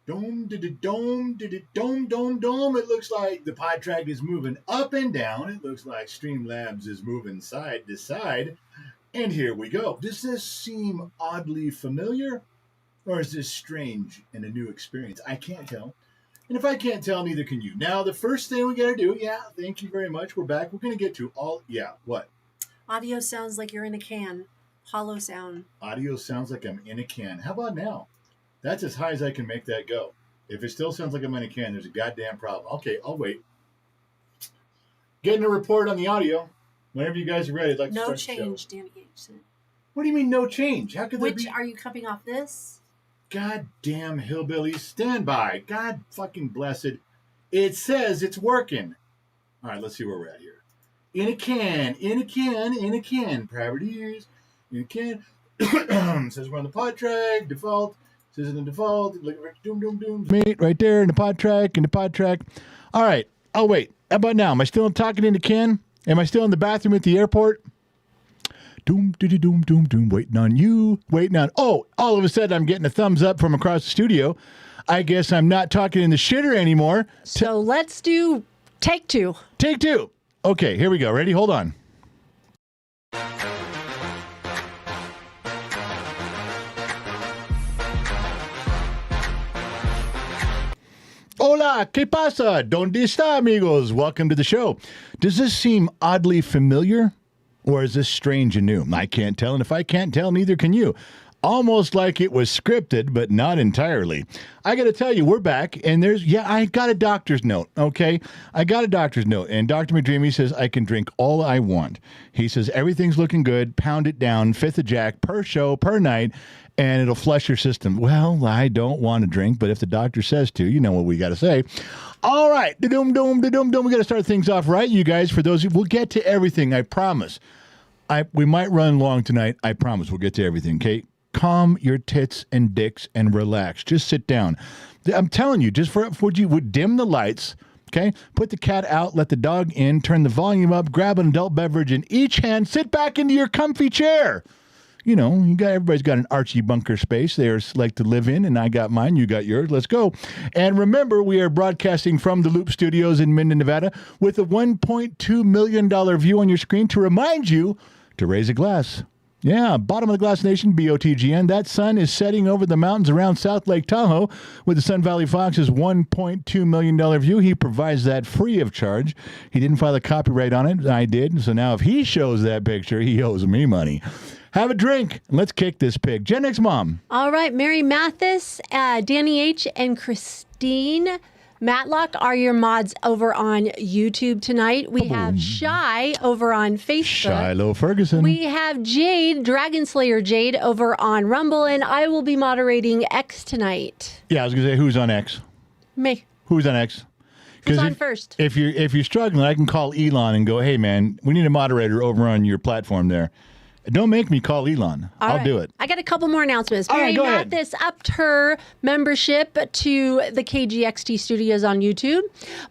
Dome, dome, dome, dome, dome. It looks like the pod track is moving up and down. It looks like Streamlabs is moving side to side. And here we go. Does this seem oddly familiar? Or is this strange and a new experience? I can't tell. And if I can't tell, neither can you. Now, the first thing we got to do, thank you very much. We're back. We're going to get to what? Audio sounds like you're in a can. Hollow sound. Audio sounds like I'm in a can. How about now? That's as high as I can make that go. If it still sounds like I'm in a can, there's a goddamn problem. Okay, I'll wait. Getting a report on the audio. Whenever you guys are ready, I'd like to start No change, Danny H. What do you mean no change? How could there be? Which, are you cupping off this? Goddamn hillbillies, stand by. God fucking blessed. It says it's working. All right, let's see where we're at here. In a can, in a can, in a can. Private ears, in a can. Says we're on the pod track, default. Says in the default. Look at doom, doom, doom. Mate, right there in the pod track, All right, I'll wait. How about now? Am I still talking in the can? Am I still in the bathroom at the airport? Doom, doom, doom, doom, doom. Waiting on you. Waiting on. Oh, all of a sudden I'm getting a thumbs up from across the studio. I guess I'm not talking in the shitter anymore. So let's do take two. Take two. Okay, here we go. Ready? Hold on. Hola, ¿qué pasa? ¿Dónde está, amigos? Welcome to the show. Does this seem oddly familiar? Or is this strange and new? I can't tell, and if I can't tell, neither can you. Almost like it was scripted, but not entirely. I got to tell you, we're back, and I got a doctor's note, okay? I got a doctor's note, and Dr. McDreamy says I can drink all I want. He says everything's looking good, pound it down, fifth of Jack per show, per night, and it'll flush your system. Well, I don't want to drink, but if the doctor says to, you know what we got to say. All right, da-dum, dum, da-dum, dum. We got to start things off right, you guys. For those we'll get to everything, I promise. We might run long tonight. I promise we'll get to everything, okay? Calm your tits and dicks and relax. Just sit down. I'm telling you, just would you dim the lights, okay? Put the cat out, let the dog in, turn the volume up, grab an adult beverage in each hand, sit back into your comfy chair. You know, everybody's got an Archie bunker space they like to live in, and I got mine, you got yours. Let's go. And remember, we are broadcasting from the Loop Studios in Minden, Nevada, with a $1.2 million view on your screen to remind you to raise a glass. Yeah, bottom of the glass nation, BOTGN. That sun is setting over the mountains around South Lake Tahoe with the Sun Valley Fox's $1.2 million view. He provides that free of charge. He didn't file a copyright on it. I did. So now if he shows that picture, he owes me money. Have a drink. Let's kick this pig. Gen X Mom. All right. Mary Mathis, Danny H., and Christine Matlock are your mods over on YouTube tonight. We have Shy over on Facebook. Shiloh Ferguson. We have Jade, Dragon Slayer Jade, over on Rumble, and I will be moderating X tonight. Yeah, I was going to say, who's on X? Me. Who's on X? Who's on first? If you're struggling, I can call Elon and go, hey, man, we need a moderator over on your platform there. Don't make me call Elon. I'll do it. I got a couple more announcements. All right, Mary Mathis upped her membership to the KGXT studios on YouTube.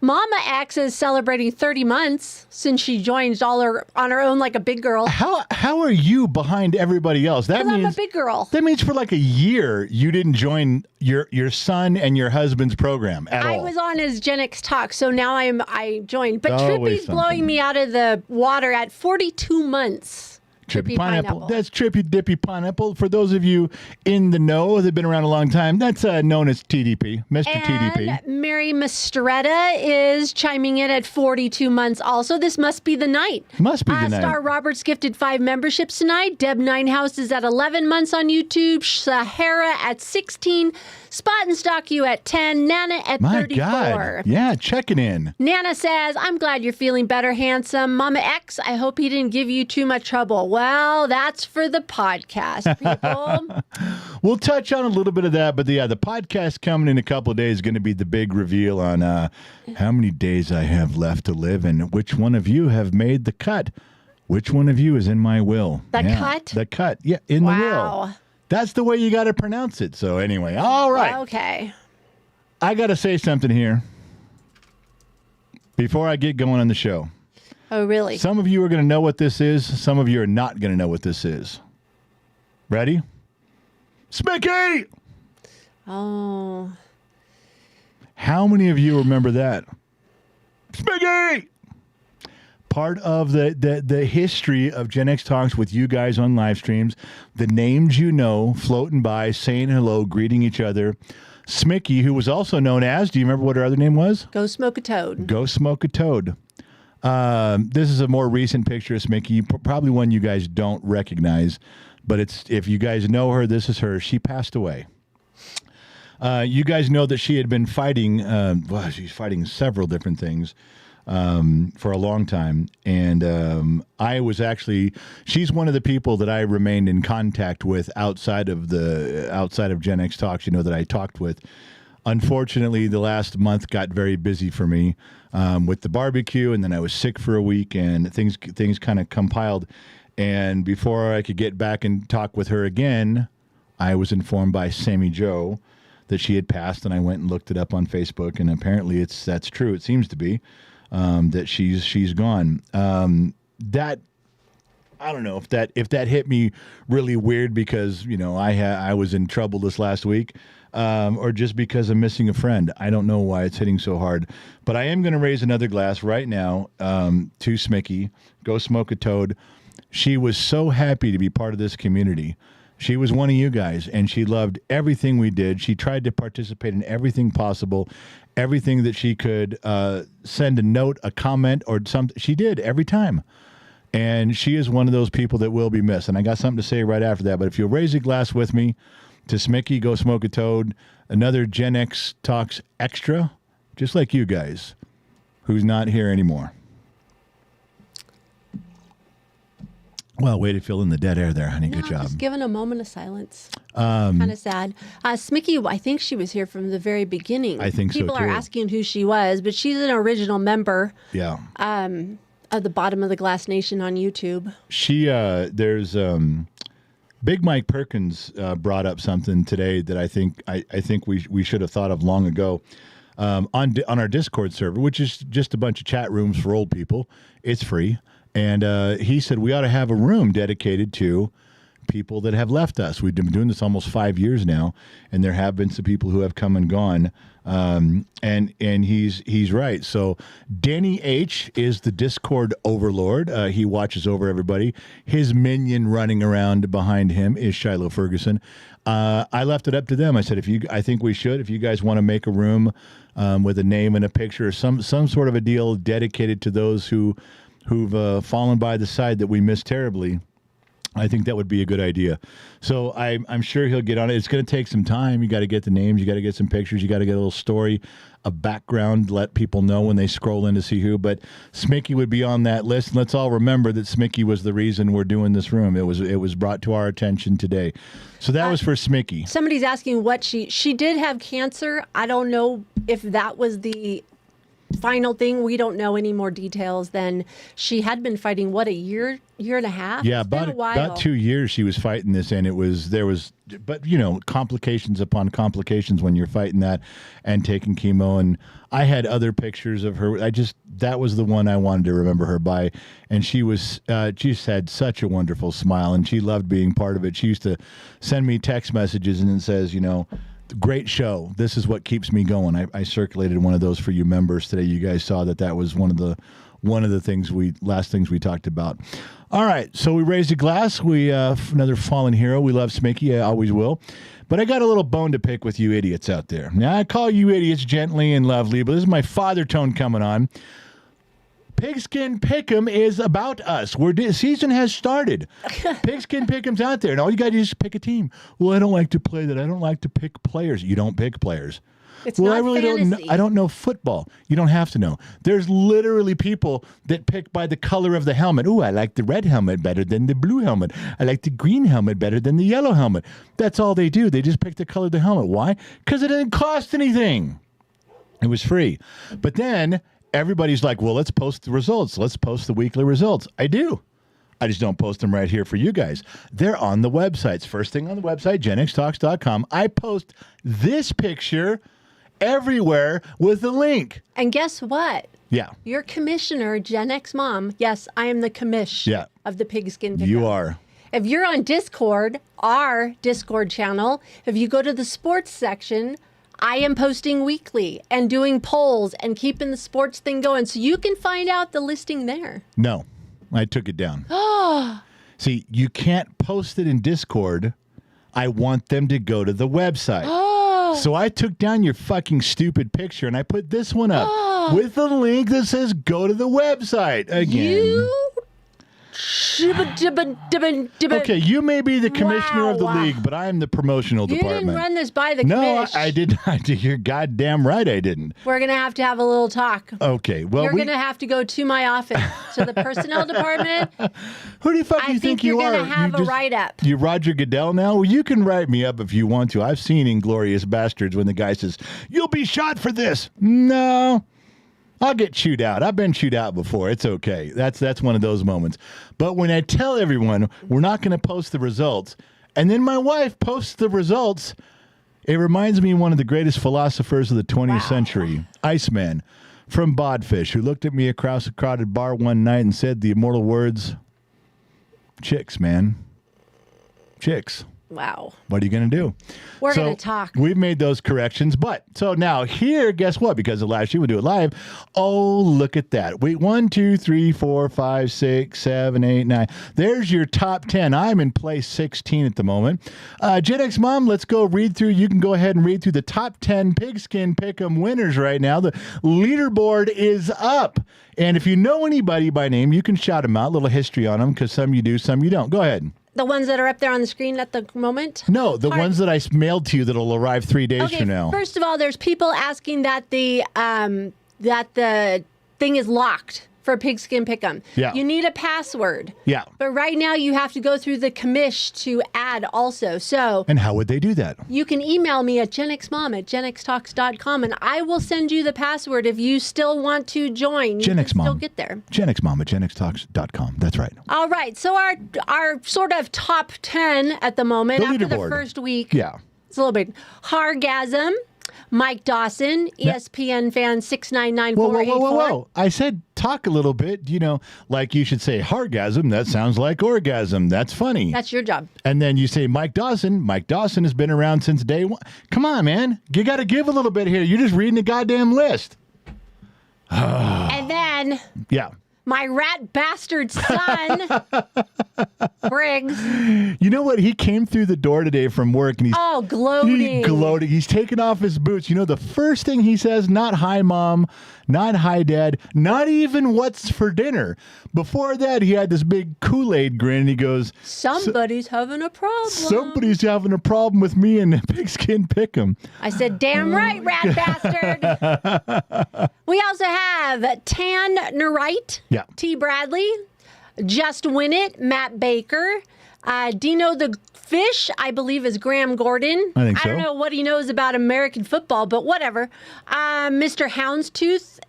Mama X is celebrating 30 months since she joined on her own like a big girl. How are you behind everybody else? That means I'm a big girl. That means for like a year you didn't join your son and your husband's program at all. I was on his Gen X Talk, so now I joined. But Always Trippy's blowing me out of the water at 42 months. Trippy pineapple. That's Trippy Dippy Pineapple. For those of you in the know that have been around a long time, that's known as TDP, Mr. TDP. Mary Mistretta is chiming in at 42 months also. This must be the night. Must be the night. Star Roberts gifted 5 memberships tonight. Deb Ninehouse is at 11 months on YouTube. Sahara at 16. Spot and Stock You at 10. Nana at 34. My God. Yeah, checking in. Nana says, I'm glad you're feeling better, handsome. Mama X, I hope he didn't give you too much trouble. Well, that's for the podcast, people. We'll touch on a little bit of that, but the podcast coming in a couple of days is going to be the big reveal on how many days I have left to live and which one of you have made the cut. Which one of you is in my will? Cut? The cut. Yeah, in the will. That's the way you got to pronounce it. So anyway, all right. Okay. I got to say something here before I get going on the show. Oh, really? Some of you are going to know what this is. Some of you are not going to know what this is. Ready? Smiky! Oh. How many of you remember that? Smiky! Part of the history of Gen X Talks with you guys on live streams, the names you know, floating by, saying hello, greeting each other. Smiky, who was also known as, do you remember what her other name was? Go Smoke a Toad. Go Smoke a Toad. This is a more recent picture of Smiky, probably one you guys don't recognize, but if you guys know her, this is her. She passed away. You guys know that she had been fighting, she's fighting several different things for a long time. And she's one of the people that I remained in contact with outside of Gen X Talks, that I talked with. Unfortunately, the last month got very busy for me with the barbecue, and then I was sick for a week, and things kind of compiled. And before I could get back and talk with her again, I was informed by Sammy Joe that she had passed, and I went and looked it up on Facebook, and apparently that's true. It seems to be that she's gone. That I don't know if that hit me really weird because I was in trouble this last week. Or just because I'm missing a friend. I don't know why it's hitting so hard. But I am going to raise another glass right now to Smiky. Go Smoke a Toad. She was so happy to be part of this community. She was one of you guys, and she loved everything we did. She tried to participate in everything possible, everything that she could send a note, a comment, or something. She did every time. And she is one of those people that will be missed. And I got something to say right after that. But if you'll raise a glass with me, to Smiky, Go Smoke a Toad, another Gen X Talks extra, just like you guys, who's not here anymore. Well, way to fill in the dead air there, honey. Good job. Just giving a moment of silence. Kind of sad. Smiky, I think she was here from the very beginning. I think so, too. People are asking who she was, but she's an original member. Yeah. Of the Bottom of the Glass Nation on YouTube. There's Big Mike Perkins brought up something today that I think we should have thought of long ago on our Discord server, which is just a bunch of chat rooms for old people. It's free, and he said we ought to have a room dedicated to people that have left us. We've been doing this almost 5 years now, and there have been some people who have come and gone. And he's right. So Danny H is the Discord overlord. He watches over everybody. His minion running around behind him is Shiloh Ferguson. I left it up to them. I said, if you guys want to make a room with a name and a picture, or some sort of a deal dedicated to those who've fallen by the side that we miss terribly, I think that would be a good idea. So I'm sure he'll get on it. It's going to take some time. You got to get the names. You got to get some pictures. You got to get a little story, a background, let people know when they scroll in to see who. But Smiky would be on that list. And let's all remember that Smiky was the reason we're doing this room. It was brought to our attention today. So that was for Smiky. Somebody's asking what she did have cancer. I don't know if that was the final thing. We don't know any more details than she had been fighting, what, a year and a half? Yeah, it's been a while. About 2 years she was fighting this, and there was complications upon complications when you're fighting that and taking chemo. And I had other pictures of her. That was the one I wanted to remember her by. And she just had such a wonderful smile, and she loved being part of it. She used to send me text messages and it says, great show. This is what keeps me going. I circulated one of those for you members today. You guys saw that was one of the last things we talked about. All right, so we raised a glass. We another fallen hero. We love Smiky. I always will. But I got a little bone to pick with you idiots out there. Now, I call you idiots gently and lovely, but this is my father tone coming on. Pigskin Pickem is about us. Season has started. Pigskin Pickem's out there, and all you got to do is pick a team. Well, I don't like to play that. I don't like to pick players. You don't pick players. It's not I really fantasy. I don't know football. You don't have to know. There's literally people that pick by the color of the helmet. Ooh, I like the red helmet better than the blue helmet. I like the green helmet better than the yellow helmet. That's all they do. They just pick the color of the helmet. Why? Because it didn't cost anything. It was free. But then everybody's like, well, let's post the results. Let's post the weekly results. I do. I just don't post them right here for you guys. They're on the websites. First thing on the website, genxtalks.com. I post this picture everywhere with a link. And guess what? Yeah. Your commissioner, Gen X Mom. Yes, I am the commish of the Pigskin Pickem. You are. If you're on Discord, our Discord channel, if you go to the sports section, I am posting weekly and doing polls and keeping the sports thing going. So you can find out the listing there. No, I took it down. See, you can't post it in Discord. I want them to go to the website. So I took down your fucking stupid picture and I put this one up with a link that says go to the website again. Okay, you may be the commissioner of the league, but I am the promotional department. You didn't run this by the No, commish. I did not. You're goddamn right I didn't. We're going to have a little talk. Okay, well, You're going to have to go to my office, to the personnel department. Who the fuck do you think you are? you're going to have a write-up. You Roger Goodell now? Well, you can write me up if you want to. I've seen Inglorious Bastards when the guy says, "You'll be shot for this." No. I'll get chewed out. I've been chewed out before. It's okay. That's one of those moments. But when I tell everyone we're not going to post the results, and then my wife posts the results, it reminds me of one of the greatest philosophers of the 20th century, Iceman from Bodfish, who looked at me across a crowded bar one night and said the immortal words, "Chicks, man. Chicks." Wow. What are you going to do? We're going to talk. We've made those corrections. But so now here, guess what? Because of last year, we do it live. Oh, look at that. Wait, 1, 2, 3, 4, 5, 6, 7, 8, 9. There's your top 10. I'm in place 16 at the moment. Gen X Mom, let's go read through. You can go ahead and read through the top 10 Pigskin Pickem winners right now. The leaderboard is up. And if you know anybody by name, you can shout them out. A little history on them because some you do, some you don't. Go ahead. The ones that are up there on the screen at the moment? No, the ones that I mailed to you that'll arrive 3 days from now. First of all, there's people asking that the thing is locked for Pigskin Pickem. Yeah. You need a password. Yeah. But right now you have to go through the commish to add also. So And how would they do that? you can email me at genxmom@genxtalks.com and I will send you the password if you still want to join. You Gen can X Mom. still get there. genxmom@genxtalks.com. That's right. All right. So our sort of top 10 at the moment The after the leaderboard. first week. Yeah. It's a little bit. Hargasm, Mike Dawson, ESPN fan Whoa, 699484. whoa, whoa, whoa, whoa. I said talk a little bit, like you should say hargasm. That sounds like orgasm. That's funny. That's your job. And then you say Mike Dawson. Mike Dawson has been around since day one. Come on, man. You got to give a little bit here. You're just reading the goddamn list. And then Yeah. my rat bastard son, Briggs. You know what? He came through the door today from work and he's Gloating. He's gloating. He's taking off his boots. You know, the first thing he says, not hi, Mom, not hi, Dad, not even what's for dinner. Before that, he had this big Kool-Aid grin and he goes, Somebody's having a problem. somebody's having a problem with me and Pigskin Pickem. I said, damn right, rat bastard. We also have Tan Nerite, Yeah. T. Bradley, Just Win It, Matt Baker, Dino the Fish, I believe is Graham Gordon. I think so. I don't know what he knows about American football, but whatever. Mr. Houndstooth,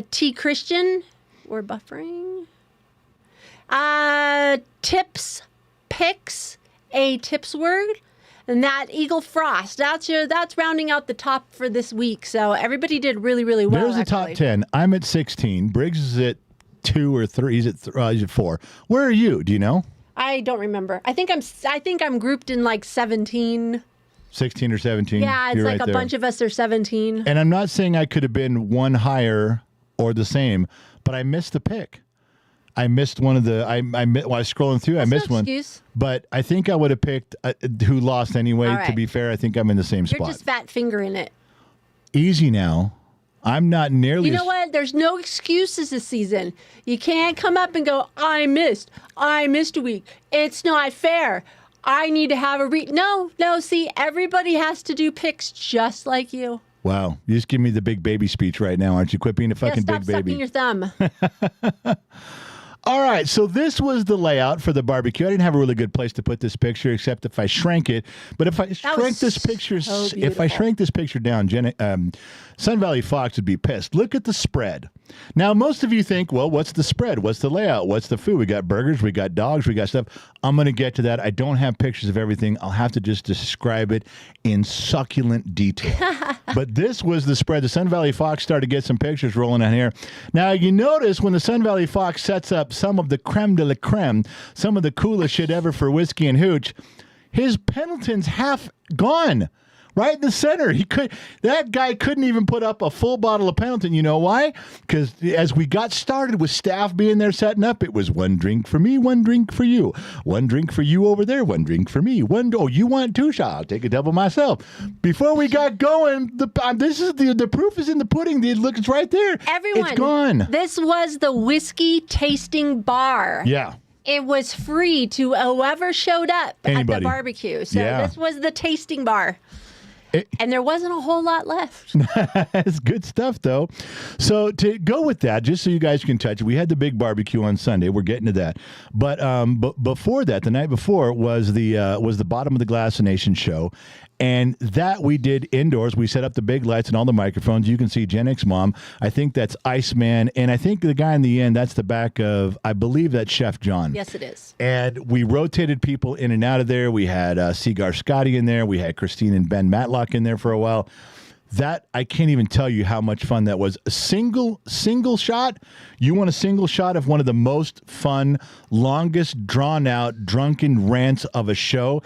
T. Christian, we're buffering. Tips, Picks, A. Tips Word. And that Eagle Frost, that's rounding out the top for this week. So everybody did really, really well. There's the top 10. I'm at 16. Briggs is at 2 or 3. He's at 4. Where are you? Do you know? I don't remember. I think I'm grouped in like 17. 16 or 17? Yeah, it's You're like right a there. bunch of us are 17. And I'm not saying I could have been one higher or the same, but I missed the pick. I missed one of the. While I was scrolling through, I missed no one. excuse. But I think I would have picked who lost anyway. All To right. be fair, I think I'm in the same You're spot. just fat fingering it. Easy now. I'm not nearly. You know what? There's no excuses this season. You can't come up and go, I missed a week. It's not fair. I need to have a No, see, everybody has to do picks just like you. Wow, you just give me the big baby speech right now, aren't you? Quit being a fucking Stop big sucking baby. your thumb. All right, so this was the layout for the barbecue. I didn't have a really good place to put this picture, except if I shrank it. But if I shrank this picture, so if I beautiful. shrank this picture down, Sun Valley Fox would be pissed. Look at the spread. Now, most of you think, well, what's the spread? What's the layout? What's the food? We got burgers, we got dogs, we got stuff. I'm going to get to that. I don't have pictures of everything. I'll have to just describe it in succulent detail. But this was the spread. The Sun Valley Fox started to get some pictures rolling on here. Now, you notice when the Sun Valley Fox sets up some of the creme de la creme, some of the coolest shit ever for whiskey and hooch, his Pendleton's half gone. Right in the center. That guy couldn't even put up a full bottle of Pendleton. You know why? Because as we got started with staff being there setting up, it was one drink for me, one drink for you. One drink for you over there, one drink for me. Oh, you want two shots? I'll take a double myself. Before we got going, the proof is in the pudding. It's right there. Everyone. It's gone. This was the whiskey tasting bar. Yeah. It was free to whoever showed up at the barbecue. So this was the tasting bar. And there wasn't a whole lot left. It's good stuff, though. So to go with that, just so you guys can touch it, we had the big barbecue on Sunday. We're getting to that. But before that, the night before, was the Bottom of the Glass Nation show. And that we did indoors. We set up the big lights and all the microphones. You can see Gen X Mom. I think that's Iceman. And I think the guy in the end, that's the back of, I believe that's Chef John. Yes, it is. And we rotated people in and out of there. We had Seagar Scotty in there. We had Christine and Ben Matlock in there for a while. That, I can't even tell you how much fun that was. A single shot. You want a single shot of one of the most fun, longest drawn out, drunken rants of a show.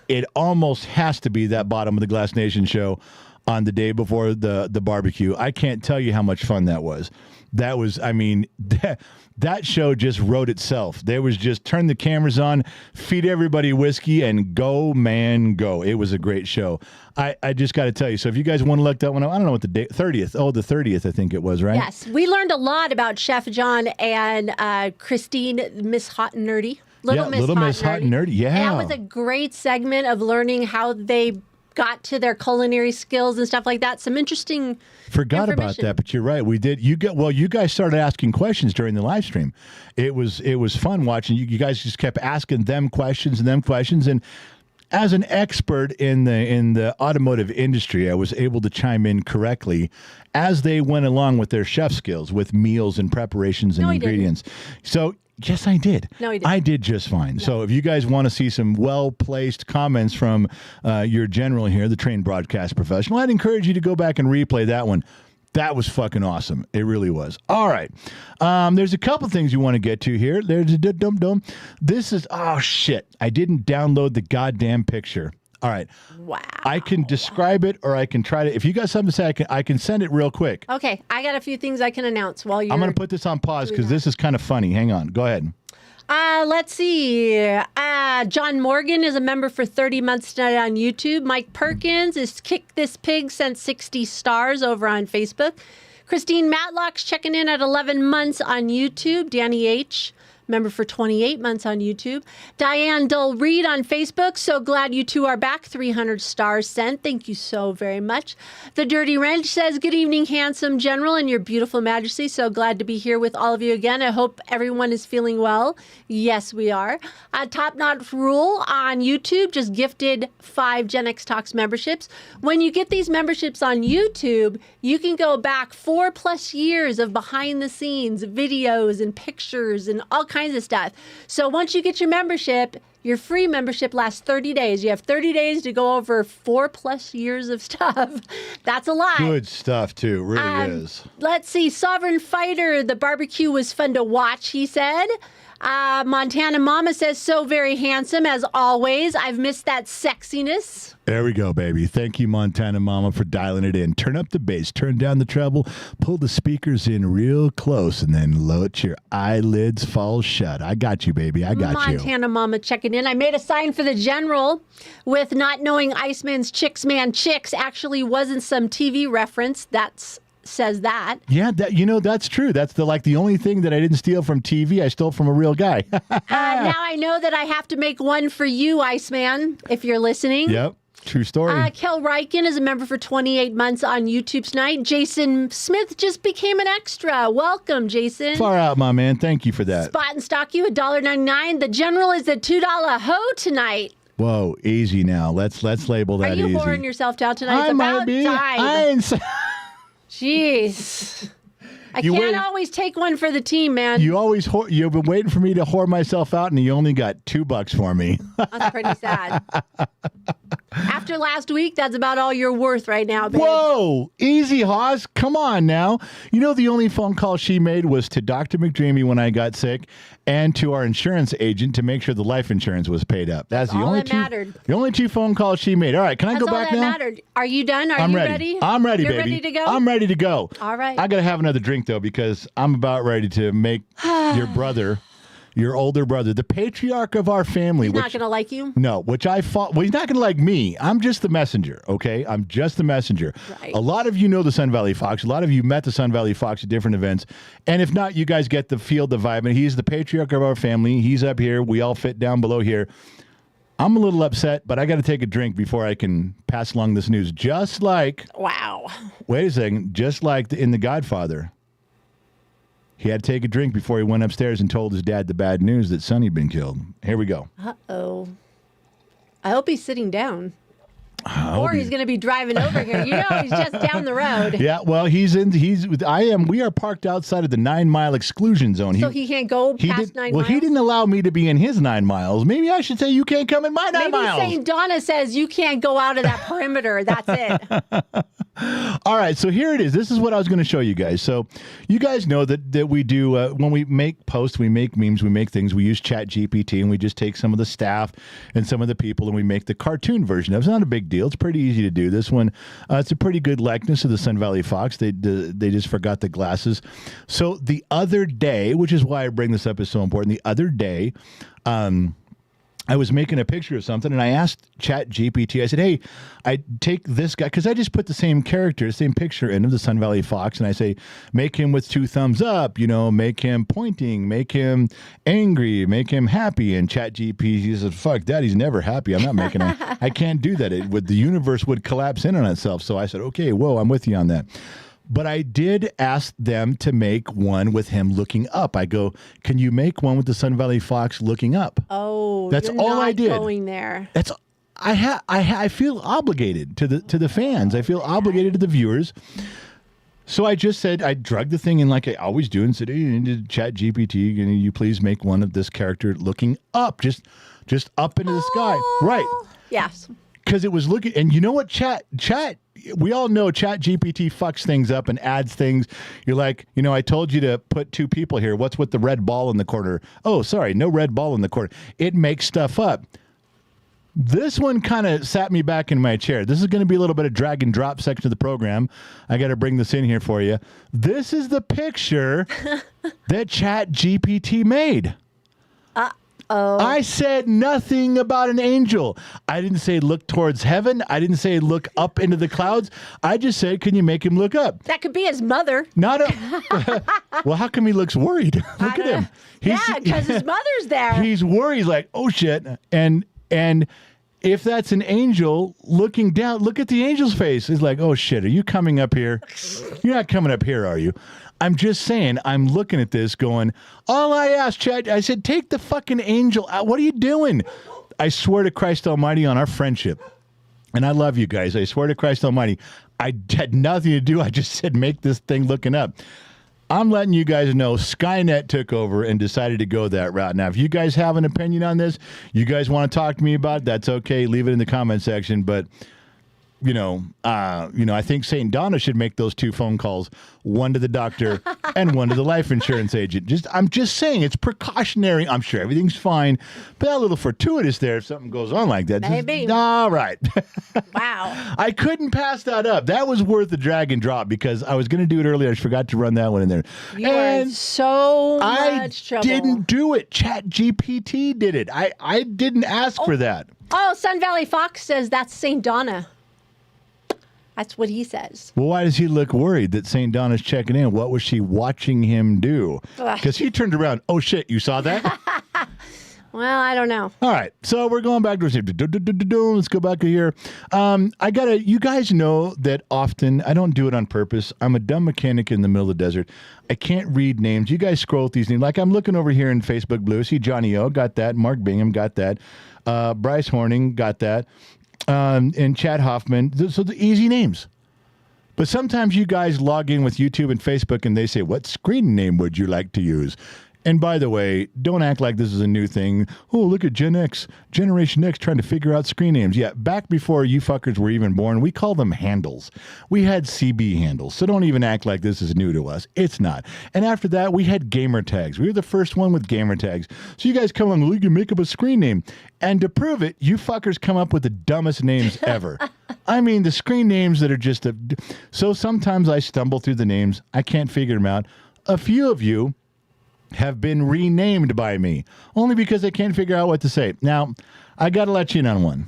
It almost has to be that Bottom of the Glass Nation show on the day before the barbecue. I can't tell you how much fun that was. That was, I mean, that show just wrote itself. There was just turn the cameras on, feed everybody whiskey, and go, man, go. It was a great show. I just got to tell you. So if you guys want to look that one up, I don't know what the date, 30th. Oh, the 30th, I think it was, right? Yes. We learned a lot about Chef John and Christine, Miss Hot and Nerdy. Little Miss Hot and Nerdy. Yeah. And that was a great segment of learning how they got to their culinary skills and stuff like that. Some interesting Forgot about that, but you're right. We did. You guys started asking questions during the live stream. It was fun watching. You guys just kept asking them questions. And as an expert in the automotive industry, I was able to chime in correctly as they went along with their chef skills, with meals and preparations and ingredients. So. Yes, I did. No, he didn't. I did just fine. No. So if you guys want to see some well-placed comments from your general here, the trained broadcast professional, I'd encourage you to go back and replay that one. That was fucking awesome. It really was. All right. There's a couple things you want to get to here. There's a dum-dum. This is, oh, shit. I didn't download the goddamn picture. All right. Wow. I can describe it, or I can try to. If you got something to say, I can send it real quick. Okay. I got a few things I can announce while you're. I'm going to put this on pause because this is kind of funny. Hang on. Go ahead. Let's see. John Morgan is a member for 30 months tonight on YouTube. Mike Perkins is Kick This Pig, sent 60 stars over on Facebook. Christine Matlock's checking in at 11 months on YouTube. Danny H., member for 28 months on YouTube. Diane Dull Reed on Facebook. So glad you two are back. 300 stars sent. Thank you so very much. The Dirty Wrench says, good evening, handsome general and your beautiful majesty. So glad to be here with all of you again. I hope everyone is feeling well. Yes, we are. Top Knot Rule on YouTube just gifted 5 Gen X Talks memberships. When you get these memberships on YouTube, you can go back 4+ years of behind the scenes videos and pictures and all kinds of stuff. So once you get your membership, your free membership lasts 30 days. You have 30 days to go over 4+ years of stuff. That's a lot. Good stuff, too. It really is. Let's see. Sovereign Fighter, the barbecue was fun to watch, he said. Montana Mama says, so very handsome as always. I've missed that sexiness. There we go, baby. Thank you, Montana Mama, for dialing it in. Turn up the bass, turn down the treble, pull the speakers in real close, and then let your eyelids fall shut. I got you, baby. I got you. Montana Mama checking in. I made a sign for the general with not knowing Iceman's Chicks Man Chicks actually wasn't some TV reference. That's says that. Yeah, that's true. That's the only thing that I didn't steal from TV. I stole from a real guy. Now I know that I have to make one for you, Iceman, if you're listening. Yep. True story. Kel Riken is a member for 28 months on YouTube tonight. Jason Smith just became an extra. Welcome, Jason. Far out, my man. Thank you for that. Spot and Stock You, $1.99. The general is a $2 hoe tonight. Whoa, easy now. Let's label that easy. Are you whoring yourself down tonight? I it's might about be. time. Jeez. I can't always take one for the team, man. You've been waiting for me to whore myself out, and you only got $2 for me. That's pretty sad. After last week, that's about all you're worth right now, babe. Whoa, easy, Haas. Come on now. You know, the only phone call she made was to Dr. McDreamy when I got sick, and to our insurance agent to make sure the life insurance was paid up. That's the only mattered. The only 2 phone calls she made. All right, can I go back now? That's all that mattered. Are you done? Are you ready? I'm ready, You're baby. ready to go? I'm ready to go. All right. I got to have another drink, though, because I'm about ready to make your brother, your older brother, the patriarch of our family. He's not going to like you? No, which I fought. Well, he's not going to like me. I'm just the messenger, okay? I'm just the messenger. Right. A lot of you know the Sun Valley Fox. A lot of you met the Sun Valley Fox at different events. And if not, you guys get the feel, the vibe. And he's the patriarch of our family. He's up here. We all fit down below here. I'm a little upset, but I got to take a drink before I can pass along this news. Just like... Wow. Wait a second. Just like in The Godfather. He had to take a drink before he went upstairs and told his dad the bad news that Sonny had been killed. Here we go. Uh-oh. I hope he's sitting down. Or he's going to be driving over here. You know, he's just down the road. Yeah, well, we are parked outside of the 9 mile exclusion zone. So he can't go past 9 miles? Well, he didn't allow me to be in his 9 miles. Maybe I should say you can't come in my 9 miles. Maybe St. Donna says you can't go out of that perimeter. That's it. All right, so here it is. This is what I was going to show you guys. So you guys know that we do, when we make posts, we make memes, we make things, we use Chat GPT, and we just take some of the staff and some of the people, and we make the cartoon version of it. It's not a big deal. It's pretty easy to do. This one, it's a pretty good likeness of the Sun Valley Fox. They just forgot the glasses. So the other day, which is why I bring this up is so important, the other day, I was making a picture of something, and I asked Chat GPT, I said, hey, I take this guy, because I just put the same character, the same picture in of the Sun Valley Fox, and I say, make him with 2 thumbs up, make him pointing, make him angry, make him happy. And Chat GPT says, fuck that, he's never happy. I'm not making him. I can't do that. The universe would collapse in on itself. So I said, okay, whoa, I'm with you on that. But I did ask them to make one with him looking up. I go, can you make one with the Sun Valley Fox looking up? Oh, that's you're all not I did. Going there. That's I feel obligated to the fans. I feel obligated to the viewers. So I just said, I drugged the thing in like I always do and said, hey, Chat GPT, can you please make one of this character looking up, just up into the sky, right? Yes. Because it was looking, and you know what, Chat, we all know Chat GPT fucks things up and adds things. You're like, I told you to put 2 people here. What's with the red ball in the corner? Oh, sorry, no red ball in the corner. It makes stuff up. This one kind of sat me back in my chair. This is going to be a little bit of drag and drop section of the program. I got to bring this in here for you. This is the picture that Chat GPT made. Oh. I said nothing about an angel. I didn't say look towards heaven. I didn't say look up into the clouds. I just said, can you make him look up? That could be his mother. Not a. Well, how come he looks worried? Look at him. Because his mother's there. He's worried. He's like, oh shit. And if that's an angel looking down, look at the angel's face. He's like, oh shit. Are you coming up here? You're not coming up here, are you? I'm just saying, I'm looking at this going, all I asked, Chad, I said, take the fucking angel out. What are you doing? I swear to Christ Almighty on our friendship, and I love you guys. I swear to Christ Almighty, I had nothing to do. I just said, make this thing looking up. I'm letting you guys know Skynet took over and decided to go that route. Now, if you guys have an opinion on this, you guys want to talk to me about it, that's okay. Leave it in the comment section, but... I think St. Donna should make those 2 phone calls, one to the doctor and one to the life insurance agent. I'm just saying it's precautionary. I'm sure everything's fine, but a little fortuitous there if something goes on like that. Maybe. All right. Wow. I couldn't pass that up. That was worth the drag and drop because I was going to do it earlier. I forgot to run that one in there. You are in so much trouble. I didn't do it. Chat GPT did it. I didn't ask for that. Oh, Sun Valley Fox says that's St. Donna. That's what he says. Well, why does he look worried that St. Donna's checking in? What was she watching him do? Because he turned around. Oh, shit, you saw that? Well, I don't know. All right, so we're going back to let's go back to here. You guys know that often, I don't do it on purpose. I'm a dumb mechanic in the middle of the desert. I can't read names. You guys scroll with these names. Like I'm looking over here in Facebook Blue. See Johnny O, got that. Mark Bingham, got that. Bryce Horning, got that. And Chad Hoffman. So the easy names. But sometimes you guys log in with YouTube and Facebook and they say, what screen name would you like to use? And by the way, don't act like this is a new thing. Oh, look at Gen X, Generation X trying to figure out screen names. Yeah, back before you fuckers were even born, we called them handles. We had CB handles. So don't even act like this is new to us. It's not. And after that, we had gamer tags. We were the first one with gamer tags. So you guys come on, you can make up a screen name. And to prove it, you fuckers come up with the dumbest names ever. I mean, the screen names that are just... So sometimes I stumble through the names. I can't figure them out. A few of you have been renamed by me only because I can't figure out what to say. Now, I got to let you in on one.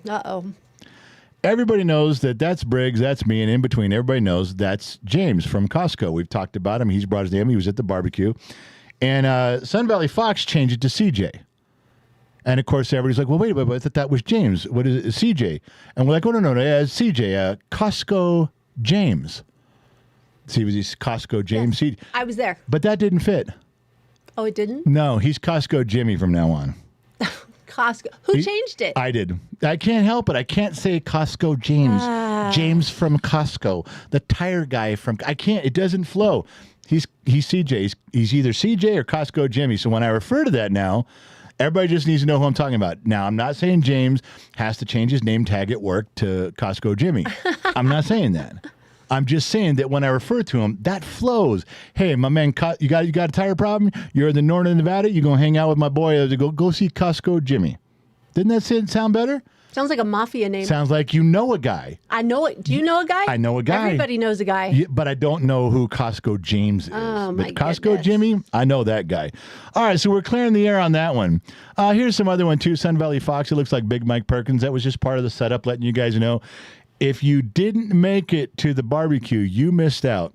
Uh-oh. Everybody knows that that's Briggs, that's me, and in between, everybody knows that's James from Costco. We've talked about him. He's brought his name. He was at the barbecue. And Sun Valley Fox changed it to CJ. And, of course, everybody's like, well, wait, I thought that was James. What is it? CJ. And we're like, oh, no, it's CJ. Costco James. See, was he Costco James? Yes, I was there. But that didn't fit. Oh, it didn't? No, he's Costco Jimmy from now on. Costco. Who changed it? I did. I can't help it. I can't say Costco James. James from Costco. The tire guy from... I can't. It doesn't flow. He's CJ. He's either CJ or Costco Jimmy. So when I refer to that now, everybody just needs to know who I'm talking about. Now, I'm not saying James has to change his name tag at work to Costco Jimmy. I'm not saying that. I'm just saying that when I refer to him, that flows. Hey, my man, you got a tire problem? You're in the northern Nevada? You're going to hang out with my boy? Go see Costco Jimmy. Didn't that sound better? Sounds like a mafia name. Sounds like you know a guy. I know it. Do you know a guy? I know a guy. Everybody knows a guy. Yeah, but I don't know who Costco James is. Oh, my But Costco goodness. Jimmy, I know that guy. All right, so we're clearing the air on that one. Here's some other one, too. Sun Valley Fox. It looks like Big Mike Perkins. That was just part of the setup, letting you guys know. If you didn't make it to the barbecue, you missed out.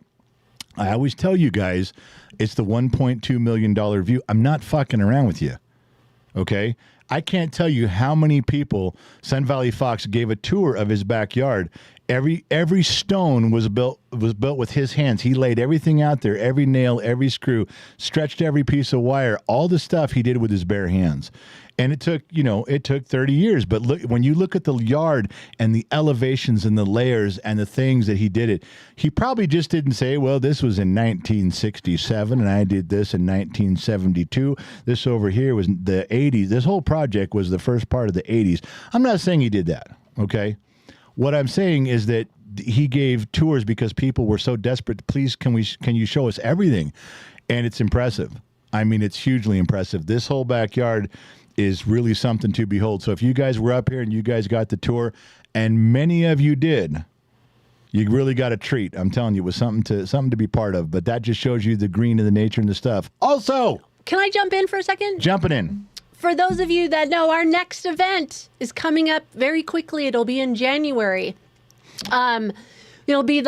I always tell you guys, it's the $1.2 million view. I'm not fucking around with you, okay? I can't tell you how many people Sun Valley Fox gave a tour of his backyard. Every stone was built with his hands. He laid everything out there, every nail, every screw, stretched every piece of wire, all the stuff he did with his bare hands. And it took 30 years. But look, when you look at the yard and the elevations and the layers and the things that he did it, he probably just didn't say, well, this was in 1967 and I did this in 1972. This over here was the 80s. This whole project was the first part of the 80s. I'm not saying he did that, okay? What I'm saying is that he gave tours because people were so desperate. Please, can you show us everything? And it's impressive. I mean, it's hugely impressive. This whole backyard is really something to behold. So if you guys were up here and you guys got the tour, and many of you did, you really got a treat. I'm telling you, it was something to be part of. But that just shows you the green and the nature and the stuff. Also, can I jump in for a second? Jumping in. For those of you that know, our next event is coming up very quickly. It'll be in January. It'll be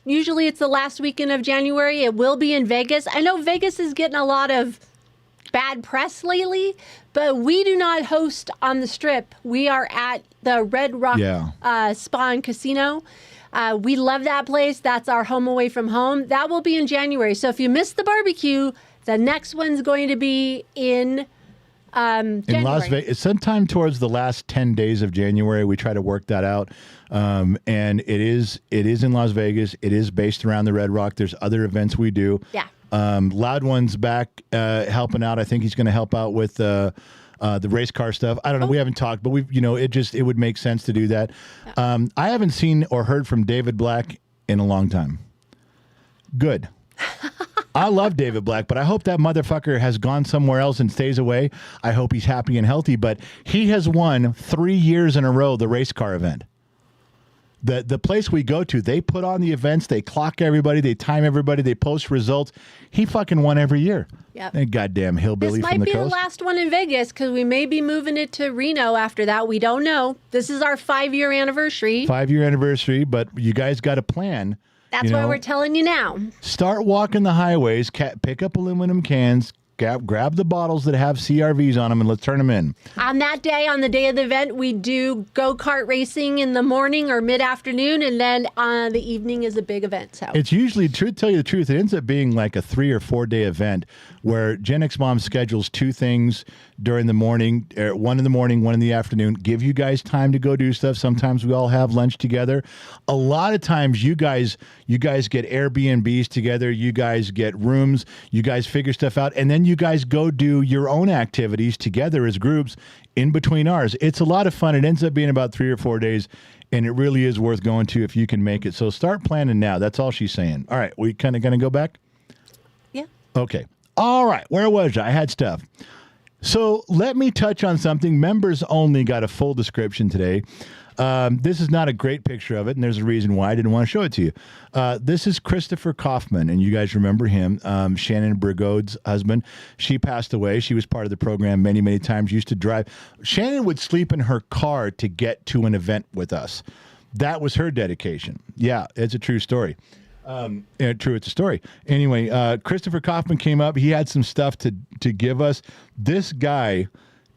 usually it's the last weekend of January. It will be in Vegas. I know Vegas is getting a lot of bad press lately, but we do not host on the Strip. We are at the Red Rock Spa and Casino. We love that place. That's our home away from home. That will be in January. So if you missed the barbecue, the next one's going to be in January. In Las Vegas, sometime towards the last 10 days of January, we try to work that out. And it is in Las Vegas. It is based around the Red Rock. There's other events we do. Yeah. Loud One's back helping out. I think he's going to help out with the race car stuff. I don't know. We haven't talked, but it would make sense to do that. Yeah. I haven't seen or heard from David Black in a long time. Good. I love David Black, but I hope that motherfucker has gone somewhere else and stays away. I hope he's happy and healthy, but he has won 3 years in a row the race car event. The place we go to, they put on the events, they clock everybody, they time everybody, they post results. He fucking won every year. Yep. That goddamn hillbilly this from the might be coast. the last one in Vegas because we may be moving it to Reno after that. We don't know. This is our 5-year anniversary. 5-year anniversary, but you guys got a plan. That's why we're telling you now. Start walking the highways, pick up aluminum cans, grab the bottles that have CRVs on them, and let's turn them in. On that day, on the day of the event, we do go-kart racing in the morning or mid-afternoon, and then the evening is a big event. So it's usually, to tell you the truth, it ends up being like a 3 or 4 day event where Gen X Mom schedules 2 things during the morning, 1 in the morning, 1 in the afternoon. Give you guys time to go do stuff. Sometimes we all have lunch together. A lot of times you guys get Airbnbs together. You guys get rooms. You guys figure stuff out. And then you guys go do your own activities together as groups in between ours. It's a lot of fun. It ends up being about 3 or 4 days. And it really is worth going to if you can make it. So start planning now. That's all she's saying. All right. We kind of going to go back? Yeah. Okay. All right. Where was I? I had stuff. So let me touch on something. Members only got a full description today. This is not a great picture of it, and there's a reason why I didn't want to show it to you. This is Christopher Kaufman, and you guys remember him, Shannon Brigode's husband. She passed away. She was part of the program many, many times. Used to drive. Shannon would sleep in her car to get to an event with us. That was her dedication. Yeah, it's a true story. It's a story. Anyway, Christopher Kaufman came up. He had some stuff to give us. This guy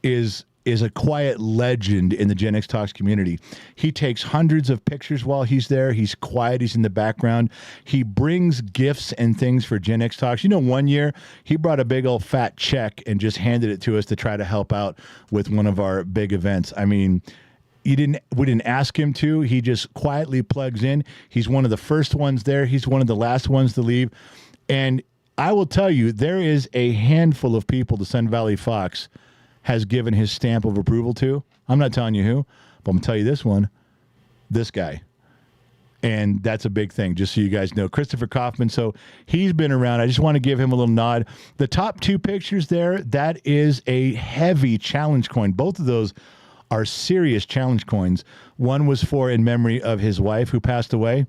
is a quiet legend in the Gen X Talks community. He takes hundreds of pictures while he's there. He's quiet. He's in the background. He brings gifts and things for Gen X Talks. You know, one year he brought a big old fat check and just handed it to us to try to help out with one of our big events. I mean, we didn't ask him to. He just quietly plugs in. He's one of the first ones there. He's one of the last ones to leave. And I will tell you, there is a handful of people the Sun Valley Fox has given his stamp of approval to. I'm not telling you who, but I'm going to tell you this guy. And that's a big thing, just so you guys know. Christopher Kaufman, so he's been around. I just want to give him a little nod. The top 2 pictures there, that is a heavy challenge coin. Both of those are serious challenge coins. One was in memory of his wife who passed away.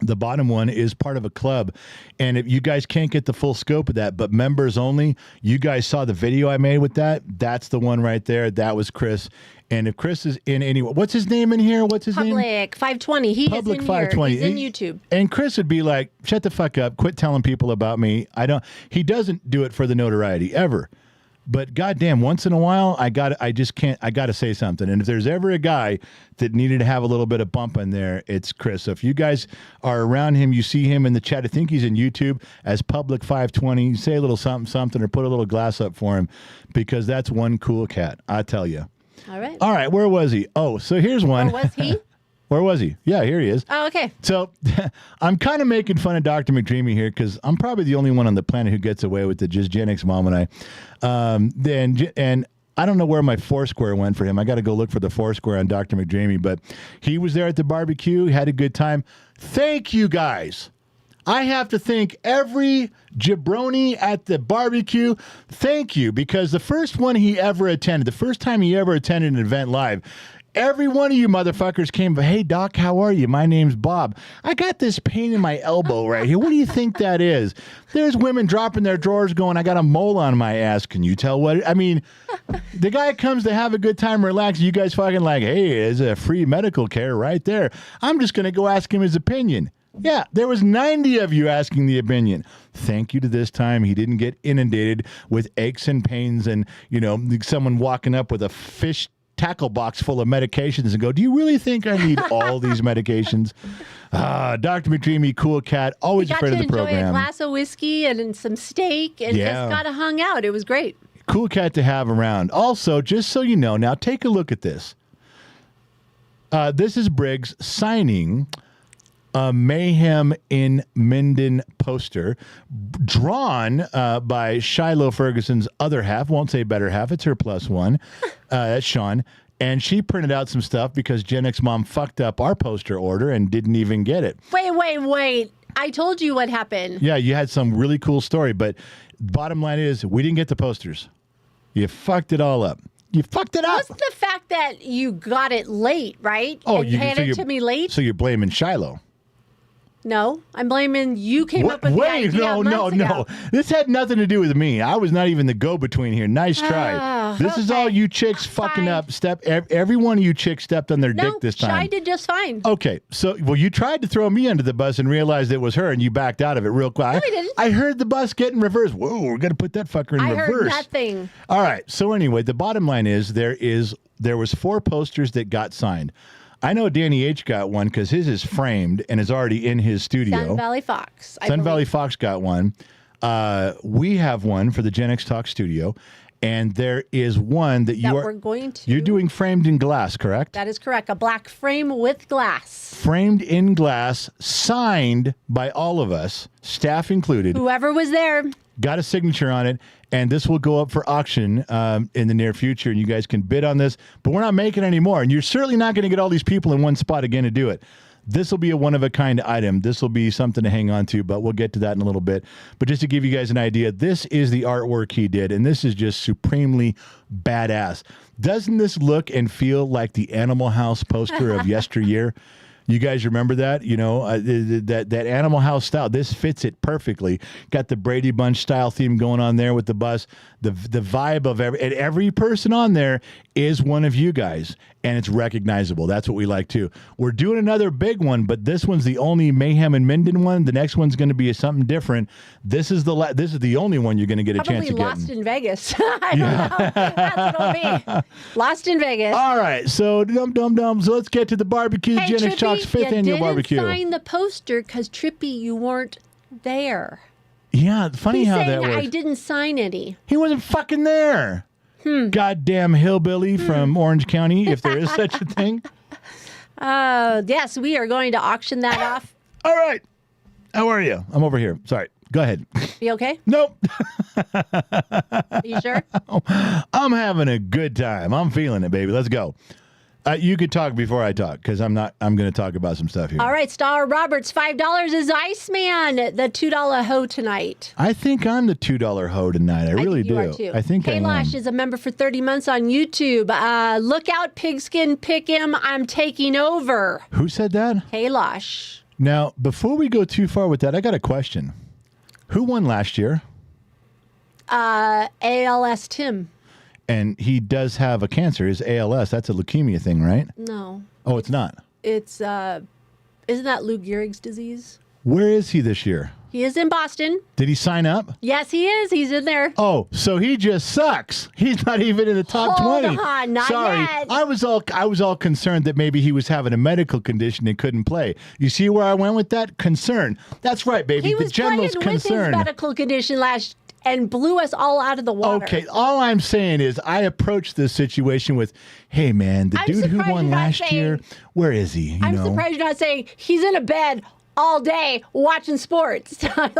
The bottom one is part of a club. And if you guys can't get the full scope of that, but members only, you guys saw the video I made with that. That's the one right there. That was Chris. And if Chris is in any, what's his name in here? What's his name? Public 520. He Public is in 520. here. He's in YouTube. And Chris would be like, shut the fuck up. Quit telling people about me. He doesn't do it for the notoriety ever. But goddamn, once in a while, I got to say something. And if there's ever a guy that needed to have a little bit of bump in there, it's Chris. So if you guys are around him, you see him in the chat. I think he's in YouTube as Public 520. Say a little something, or put a little glass up for him, because that's one cool cat. I tell you. All right. All right. Where was he? Oh, so here's one. Or was he? Where was he? Yeah, here he is. Oh, okay. So I'm kind of making fun of Dr. McDreamy here, because I'm probably the only one on the planet who gets away with it, just Gen X Mom and I. And I don't know where my Foursquare went for him. I got to go look for the Foursquare on Dr. McDreamy, but he was there at the barbecue, had a good time. Thank you, guys. I have to thank every jabroni at the barbecue. Thank you, because the first time he ever attended an event live, every one of you motherfuckers came, hey, Doc, how are you? My name's Bob. I got this pain in my elbow right here. What do you think that is? There's women dropping their drawers going, I got a mole on my ass. Can you tell what? I mean, the guy comes to have a good time, relax. You guys fucking like, hey, there's a free medical care right there. I'm just going to go ask him his opinion. Yeah, there was 90 of you asking the opinion. Thank you to this time. He didn't get inundated with aches and pains and, someone walking up with a fish tackle box full of medications and go, do you really think I need all these medications? Dr. McDreamy, cool cat, always a friend of the program. Got to enjoy a glass of whiskey and some steak and just got to hung out. It was great. Cool cat to have around. Also, just so you know, now take a look at this. This is Briggs signing a Mayhem in Minden poster drawn by Shiloh Ferguson's other half. Won't say better half. It's her plus one. That's Sean. And she printed out some stuff because Gen X Mom fucked up our poster order and didn't even get it. Wait. I told you what happened. Yeah, you had some really cool story, but bottom line is we didn't get the posters. You fucked it all up. You fucked it up. What's the fact that you got it late, right? Oh, and you handed it to me late? So you're blaming Shiloh. No, I'm blaming you came up with the idea months ago. This had nothing to do with me. I was not even the go-between here. Nice try. This is all you chicks fucking up. Every one of you chicks stepped on their dick this time. I did just fine. Okay, so, you tried to throw me under the bus and realized it was her, and you backed out of it real quick. No, I didn't. I heard the bus get in reverse. Whoa, we're going to put that fucker in reverse. I heard nothing. All right, so anyway, the bottom line is there was 4 posters that got signed. I know Danny H. got one because his is framed and is already in his studio. Sun Valley Fox. Sun Valley Fox got one. We have one for the Gen X Talk studio. And there is one that we're going to. You're doing framed in glass, correct? That is correct. A black frame with glass. Framed in glass, signed by all of us, staff included. Whoever was there. Got a signature on it, and this will go up for auction in the near future, and you guys can bid on this. But we're not making any more, and you're certainly not going to get all these people in one spot again to do it. This will be a one-of-a-kind item. This will be something to hang on to, but we'll get to that in a little bit. But just to give you guys an idea, this is the artwork he did, and this is just supremely badass. Doesn't this look and feel like the Animal House poster of yesteryear? You guys remember that? You know, that Animal House style. This fits it perfectly. Got the Brady Bunch style theme going on there with the bus. The vibe of every person on there is one of you guys, and it's recognizable. That's what we like too. We're doing another big one, but this one's the only Mayhem and Minden one. The next one's going to be something different. This is the only one you're going to get a chance to get. Probably Lost in Vegas. I don't know. That's what it'll be. Lost in Vegas. All right, so dum. So let's get to the barbecue. Hey, Gen X Talks 5th annual barbecue. You didn't sign the poster because Trippy, you weren't there. Yeah, funny He's how saying that works. I didn't sign any. He wasn't fucking there. Goddamn hillbilly from Orange County, if there is such a thing. Yes, we are going to auction that off. All right. How are you? I'm over here. Sorry. Go ahead. You okay? Nope. You sure? I'm having a good time. I'm feeling it, baby. Let's go. You could talk before I talk, because I'm going to talk about some stuff here. All right, Star Roberts, $5 is Iceman, the $2 hoe tonight. I think I'm the $2 hoe tonight. I really do. You are too. I think I am. Kailash is a member for 30 months on YouTube. Look out, Pigskin Pickem, I'm taking over. Who said that? Kailash. Now, before we go too far with that, I got a question. Who won last year? ALS Tim. And he does have a cancer. His ALS, that's a leukemia thing, right? No. Oh, it's not. It's, isn't that Lou Gehrig's disease? Where is he this year? He is in Boston. Did he sign up? Yes, he is. He's in there. Oh, so he just sucks. He's not even in the top 20. Hold on, not Sorry. yet. I was all concerned that maybe he was having a medical condition and couldn't play. You see where I went with that? Concern. That's right, baby. He the was general's playing with concern. his medical condition last and blew us all out of the water. Okay, all I'm saying is I approached this situation with, hey, man, the dude who won last year, where is he? I'm surprised you're not saying he's in a bed all day watching sports. Something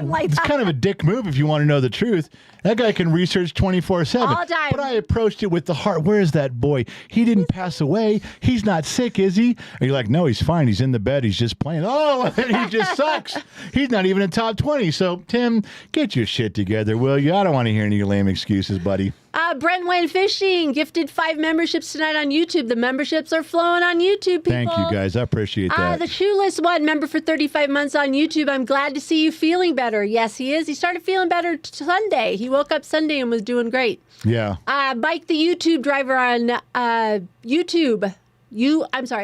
like it's that. kind of a dick move if you want to know the truth. That guy can research 24/7. All time. But I approached it with the heart. Where is that boy? He didn't pass away. He's not sick, is he? And you're like, no, he's fine. He's in the bed. He's just playing. Oh, and he just sucks. He's not even in top 20. So, Tim, get your shit together, will you? I don't want to hear any lame excuses, buddy. Brent Wayne Fishing gifted 5 memberships tonight on YouTube. The memberships are flowing on YouTube, people. Thank you, guys. I appreciate that. The Shoeless One, member for 35 months on YouTube. I'm glad to see you feeling better. Yes, he is. He started feeling better Sunday. He woke up Sunday and was doing great. Yeah. Mike, the YouTube driver on YouTube.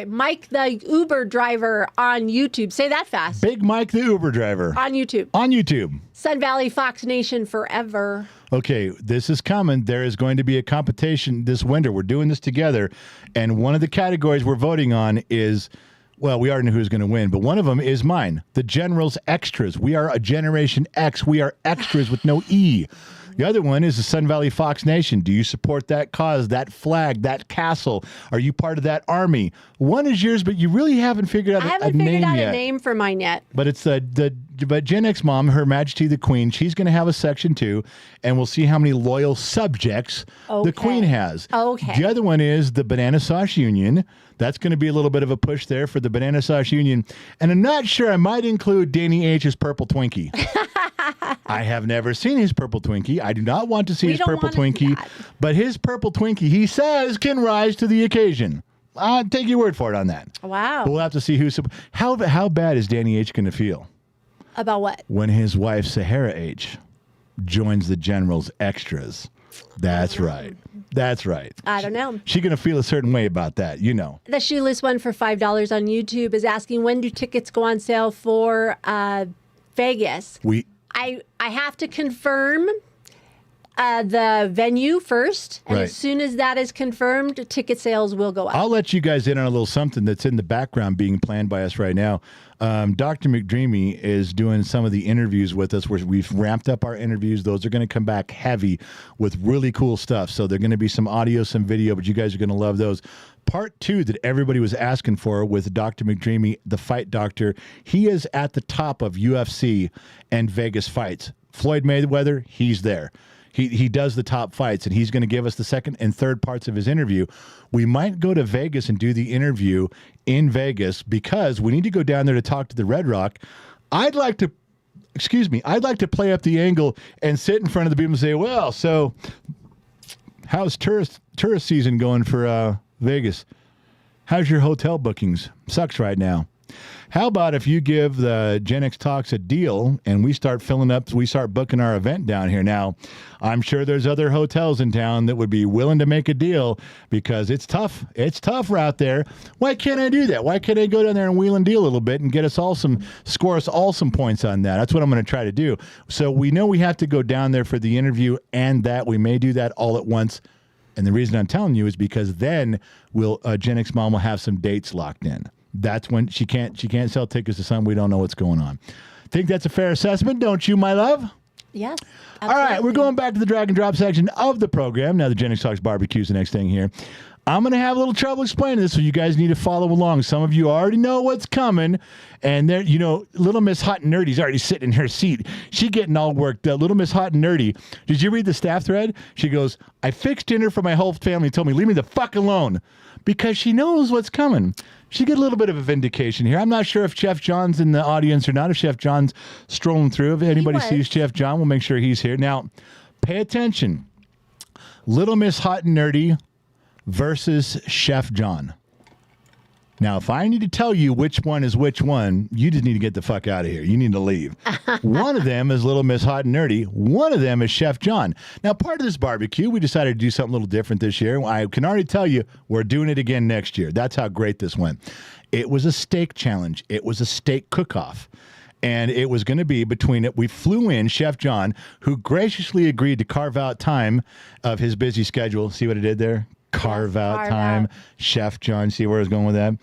Mike, the Uber driver on YouTube. Say that fast. Big Mike, the Uber driver. On YouTube. On YouTube. Sun Valley Fox Nation forever. Okay, this is coming. There is going to be a competition this winter. We're doing this together. And one of the categories we're voting on is, well, we already know who's going to win, but one of them is mine, the General's Extras. We are a Generation X. We are extras with no E. The other one is the Sun Valley Fox Nation. Do you support that cause, that flag, that castle? Are you part of that army? One is yours, but you really haven't figured out a name yet. I haven't figured out a name for mine yet. But it's but Gen X Mom, Her Majesty the Queen, she's going to have a section too, and we'll see how many loyal subjects the Queen has. Okay. The other one is the Banana Sauce Union. That's going to be a little bit of a push there for the Banana Sauce Union. And I'm not sure, I might include Danny H's Purple Twinkie. I have never seen his Purple Twinkie. I do not want to see his Purple Twinkie. But his Purple Twinkie, he says, can rise to the occasion. I'll take your word for it on that. Wow. But we'll have to see who's... How bad is Danny H going to feel? About what? When his wife, Sahara H., joins the General's Extras. That's right. That's right. I don't know. She's going to feel a certain way about that, you know. The Shoeless One for $5 on YouTube is asking, when do tickets go on sale for Vegas? I have to confirm. the venue first, and Right. as soon as that is confirmed, ticket sales will go up. I'll let you guys in on a little something that's in the background being planned by us right now. Dr. McDreamy is doing some of the interviews with us where we've ramped up our interviews. Those are going to come back heavy with really cool stuff. So they're going to be some audio, some video, but you guys are going to love those. Part 2 that everybody was asking for with Dr. McDreamy, the fight doctor. He is at the top of UFC and Vegas fights. Floyd Mayweather, he's there. He does the top fights, and he's going to give us the second and third parts of his interview. We might go to Vegas and do the interview in Vegas because we need to go down there to talk to the Red Rock. I'd like to play up the angle and sit in front of the people and say, well, so how's tourist season going for Vegas? How's your hotel bookings? Sucks right now. How about if you give the Gen X Talks a deal and we start filling up, we start booking our event down here? Now, I'm sure there's other hotels in town that would be willing to make a deal because it's tough. It's tougher out there. Why can't I do that? Why can't I go down there and wheel and deal a little bit and get us all score us all some points on that? That's what I'm going to try to do. So we know we have to go down there for the interview and that. We may do that all at once. And the reason I'm telling you is because then Gen X Mom will have some dates locked in. That's when she can't sell tickets to something we don't know what's going on. Think that's a fair assessment, don't you, my love? Yes. All right, we're going back to the drag and drop section of the program. Now the Gen X Talks barbecue is the next thing here. I'm going to have a little trouble explaining this, so you guys need to follow along. Some of you already know what's coming, and there, Little Miss Hot and Nerdy's already sitting in her seat. She getting all worked up. Little Miss Hot and Nerdy. Did you read the staff thread? She goes, I fixed dinner for my whole family and told me, leave me the fuck alone, because she knows what's coming. She get a little bit of a vindication here. I'm not sure if Chef John's in the audience or not, if Chef John's strolling through. If anybody sees Chef John, we'll make sure he's here. Now, pay attention. Little Miss Hot and Nerdy versus Chef John. Now, if I need to tell you which one is which one, you just need to get the fuck out of here. You need to leave. One of them is Little Miss Hot and Nerdy. One of them is Chef John. Now, part of this barbecue, we decided to do something a little different this year. I can already tell you we're doing it again next year. That's how great this went. It was a steak challenge. It was a steak cook-off. And it was going to be between it. We flew in Chef John, who graciously agreed to carve out time of his busy schedule. See what I did there? Carve out time. Chef John, see where I was going with that?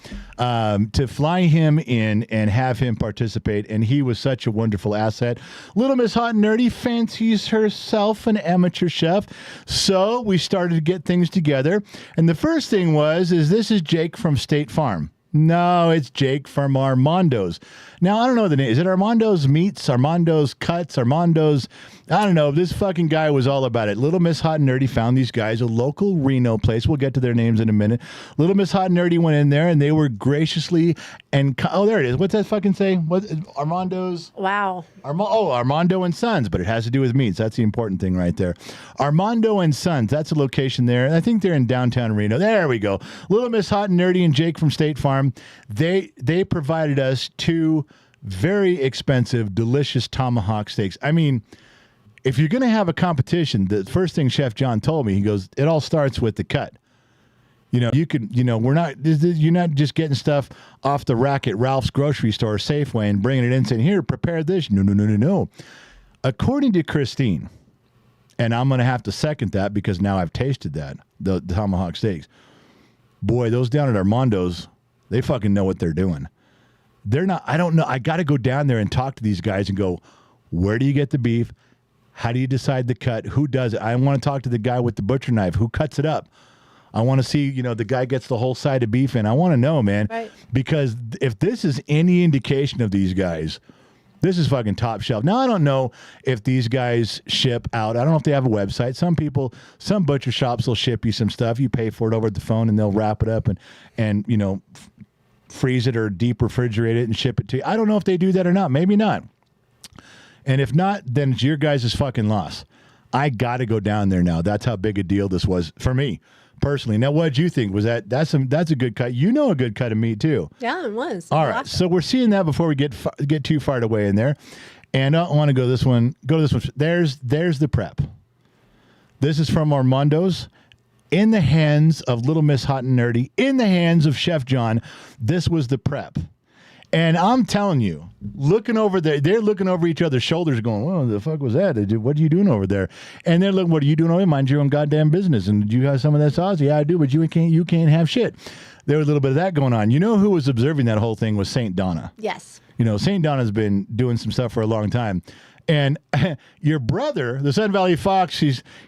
To fly him in and have him participate. And he was such a wonderful asset. Little Miss Hot and Nerdy fancies herself an amateur chef. So we started to get things together. And the first thing this is Jake from State Farm. No, it's Jake from Armando's. Now, I don't know the name. Is it Armando's Meats, Armando's Cuts, Armando's? I don't know. This fucking guy was all about it. Little Miss Hot and Nerdy found these guys, a local Reno place. We'll get to their names in a minute. Little Miss Hot and Nerdy went in there, and they were graciously there it is. What's that fucking say? What Armando's? Wow. Armando and Sons, but it has to do with meats. That's the important thing right there. Armando and Sons. That's a location there. I think they're in downtown Reno. There we go. Little Miss Hot and Nerdy and Jake from State Farm. They provided us 2 very expensive, delicious tomahawk steaks. I mean, if you're going to have a competition, the first thing Chef John told me, he goes, it all starts with the cut. You're not just getting stuff off the rack at Ralph's grocery store or Safeway and bringing it in and saying, here, prepare this. No. According to Christine, and I'm going to have to second that because now I've tasted that, the tomahawk steaks. Boy, those down at Armando's, they fucking know what they're doing. They're not, I don't know. I got to go down there and talk to these guys and go, where do you get the beef? How do you decide the cut? Who does it? I want to talk to the guy with the butcher knife. Who cuts it up? I want to see, the guy gets the whole side of beef in. I want to know, man. Right. Because if this is any indication of these guys, this is fucking top shelf. Now, I don't know if these guys ship out. I don't know if they have a website. Some butcher shops will ship you some stuff. You pay for it over the phone and they'll wrap it up and freeze it or deep refrigerate it and ship it to you. I don't know if they do that or not. Maybe not. And if not, then it's your guys' fucking loss. I got to go down there now. That's how big a deal this was for me personally. Now, what did you think? That's a good cut? You know a good cut of meat too. Yeah, it was. All right, so we're seeing that before we get too far away in there. And I want to go this one. There's the prep. This is from Armando's. In the hands of Little Miss Hot and Nerdy, in the hands of Chef John, this was the prep. And I'm telling you, looking over there, they're looking over each other's shoulders going, "What the fuck was that? What are you doing over there?" And they're looking, "What are you doing over there? Mind your own goddamn business. And do you have some of that sauce?" "Yeah, I do, but you can't have shit." There was a little bit of that going on. You know who was observing that whole thing was St. Donna. Yes. You know, St. Donna's been doing some stuff for a long time. And your brother, the Sun Valley Fox,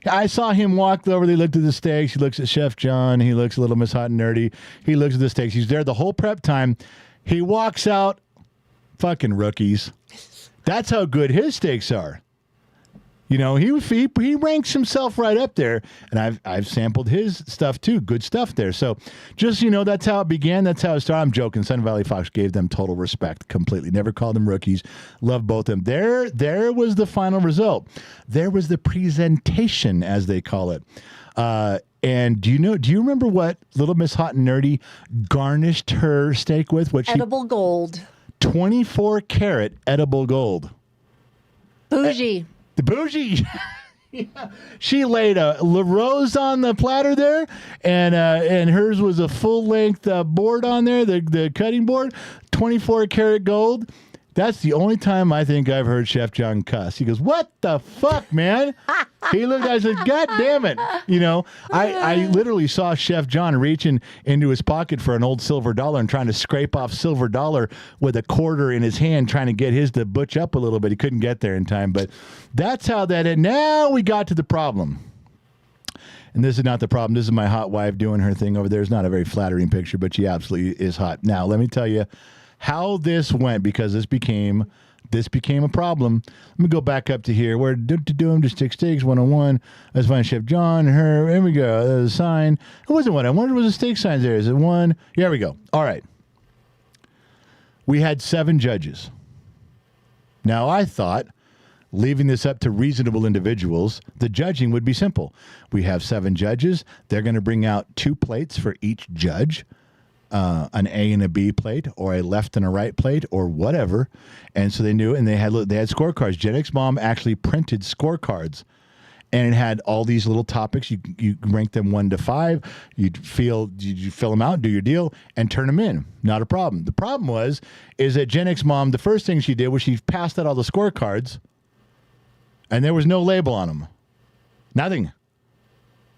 I saw him walk over. They looked at the steaks. He looks at Chef John. He looks a little Miss Hot and Nerdy. He looks at the steaks. He's there the whole prep time. He walks out. Fucking rookies. That's how good his steaks are. You know, he ranks himself right up there, and I've sampled his stuff too. Good stuff there. So just, you know, that's how it began. That's how it started. I'm joking. Sun Valley Fox gave them total respect completely. Never called them rookies. Love both of them. There was the final result. There was the presentation, as they call it. And do you remember what Little Miss Hot and Nerdy garnished her steak with? Edible gold. 24 karat edible gold. Bougie. The bougie. Yeah. She laid a La Rose on the platter there, and hers was a full length board on there, the cutting board, 24 karat gold. That's the only time I think I've heard Chef John cuss. He goes, "What the fuck, man?" He looked at me and said, "God damn it." You know, I literally saw Chef John reaching into his pocket for an old silver dollar and trying to scrape off silver dollar with a quarter in his hand, trying to get his to butch up a little bit. He couldn't get there in time, but that's how that ended. Now we got to the problem. And this is not the problem. This is my hot wife doing her thing over there. It's not a very flattering picture, but she absolutely is hot. Now, let me tell you how this went, because this became a problem. Let me go back up to here. Where do just take steaks 101. Let's find Chef John, her. Here we go. There's a sign. It wasn't one. I wonder was a steak sign there. Is it one? Here we go. All right. We had 7 judges. Now I thought, leaving this up to reasonable individuals, the judging would be simple. We have 7 judges. They're going to bring out 2 plates for each judge. An A and a B plate, or a left and a right plate, or whatever. And so they knew, and they had scorecards. Gen X Mom actually printed scorecards, and it had all these little topics. You rank them 1 to 5. You fill them out, do your deal, and turn them in. Not a problem. The problem is that Gen X Mom, the first thing she did was she passed out all the scorecards, and there was no label on them. Nothing.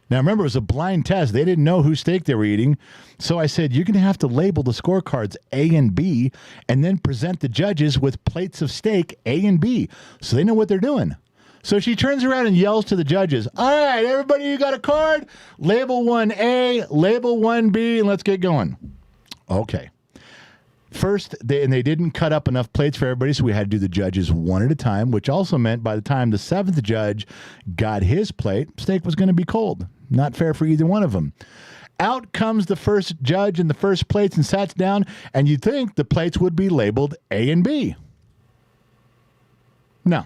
Now, remember, it was a blind test. They didn't know whose steak they were eating. So I said, you're going to have to label the scorecards A and B and then present the judges with plates of steak A and B so they know what they're doing. So she turns around and yells to the judges, "All right, everybody, you got a card? Label 1A, label 1B, and let's get going." Okay. First, they didn't cut up enough plates for everybody, so we had to do the judges one at a time, which also meant by the time the 7th judge got his plate, steak was going to be cold. Not fair for either one of them. Out comes the first judge and the first plates and sat down, and you'd think the plates would be labeled A and B. No.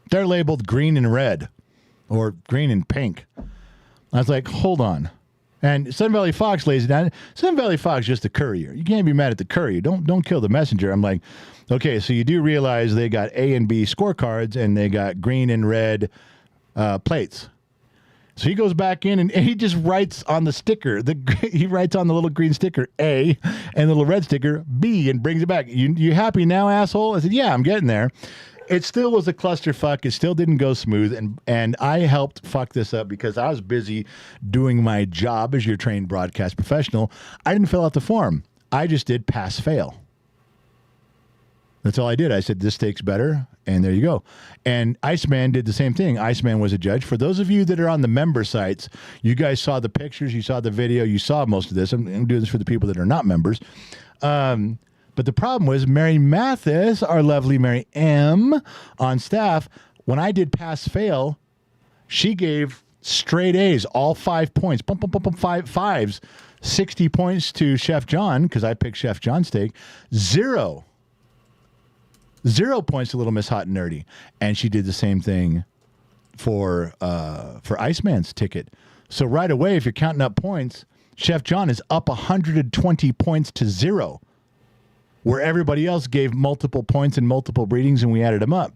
They're labeled green and red, or green and pink. I was like, hold on. And Sun Valley Fox lays it down. Sun Valley Fox is just a courier. You can't be mad at the courier. Don't kill the messenger. I'm like, okay, so you do realize they got A and B scorecards, and they got green and red plates. So he goes back in and he just writes on the sticker. He writes on the little green sticker A and the little red sticker B and brings it back. You happy now, asshole? I said, yeah, I'm getting there. It still was a clusterfuck. It still didn't go smooth, and I helped fuck this up because I was busy doing my job as your trained broadcast professional. I didn't fill out the form. I just did pass-fail. That's all I did. I said, this steak's better, and there you go. And Iceman did the same thing. Iceman was a judge. For those of you that are on the member sites, you guys saw the pictures, you saw the video, you saw most of this. I'm doing this for the people that are not members. But the problem was Mary Mathis, our lovely Mary M. on staff, when I did pass-fail, she gave straight A's, all 5 points, fives, 60 points to Chef John, because I picked Chef John steak, 0 points to Little Miss Hot and Nerdy. And she did the same thing for Iceman's ticket. So right away, if you're counting up points, Chef John is up 120 points to 0. Where everybody else gave multiple points and multiple readings, and we added them up.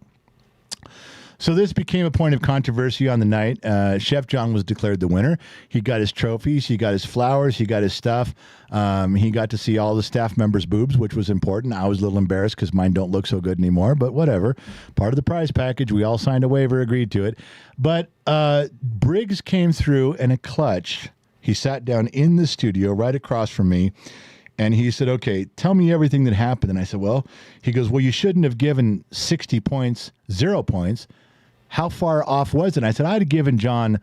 So this became a point of controversy on the night. Chef John was declared the winner. He got his trophies, he got his flowers, he got his stuff. He got to see all the staff members' boobs, which was important. I was a little embarrassed because mine don't look so good anymore, but whatever. Part of the prize package. We all signed a waiver, agreed to it. But Briggs came through in a clutch. He sat down in the studio right across from me. And he said, okay, tell me everything that happened. And I said, well, he goes, well, you shouldn't have given 60 points, 0 points. How far off was it? And I said, I'd have given John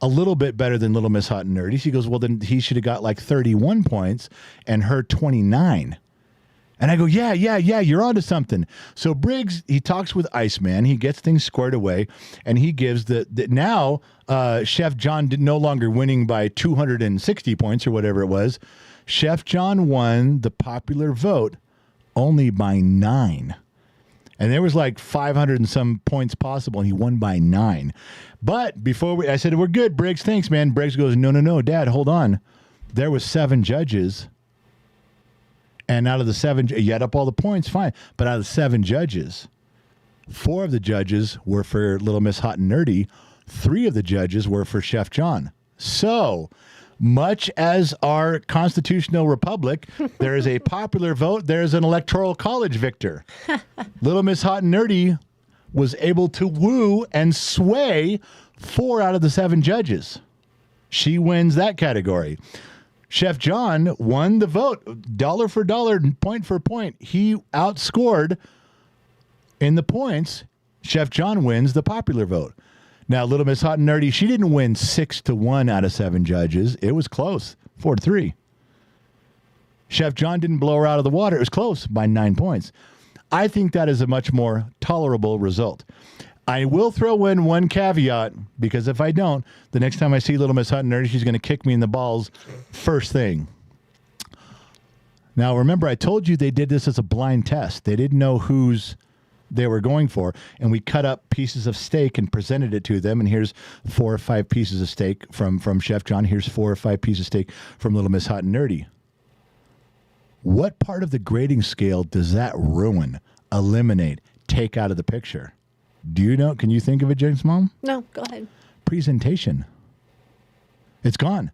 a little bit better than Little Miss Hot and Nerdy. He goes, well, then he should have got like 31 points and her 29. And I go, yeah, you're onto something. So Briggs, he talks with Iceman. He gets things squared away, and he gives the now Chef John no longer winning by 260 points or whatever it was. Chef John won the popular vote only by 9. And there was like 500 and some points possible, and he won by 9. But before I said, we're good, Briggs. Thanks, man. Briggs goes, no, Dad, hold on. There was 7 judges. And out of the 7, you add up all the points, fine. But out of the 7 judges, 4 of the judges were for Little Miss Hot and Nerdy. 3 of the judges were for Chef John. So, much as our constitutional republic, there is a popular vote. There is an electoral college victor. Little Miss Hot and Nerdy was able to woo and sway 4 out of the 7 judges. She wins that category. Chef John won the vote, dollar for dollar, point for point. He outscored in the points. Chef John wins the popular vote. Now, Little Miss Hot and Nerdy, she didn't win 6-1 out of 7 judges. It was close, 4-3. Chef John didn't blow her out of the water. It was close by 9 points. I think that is a much more tolerable result. I will throw in one caveat, because if I don't, the next time I see Little Miss Hot and Nerdy, she's going to kick me in the balls first thing. Now, remember, I told you they did this as a blind test. They didn't know whose they were going for, and we cut up pieces of steak and presented it to them, and here's 4 or 5 pieces of steak from Chef John. Here's 4 or 5 pieces of steak from Little Miss Hot and Nerdy. What part of the grading scale does that ruin, eliminate, take out of the picture? Do you know? Can you think of it, James Mom? No, go ahead. Presentation. It's gone.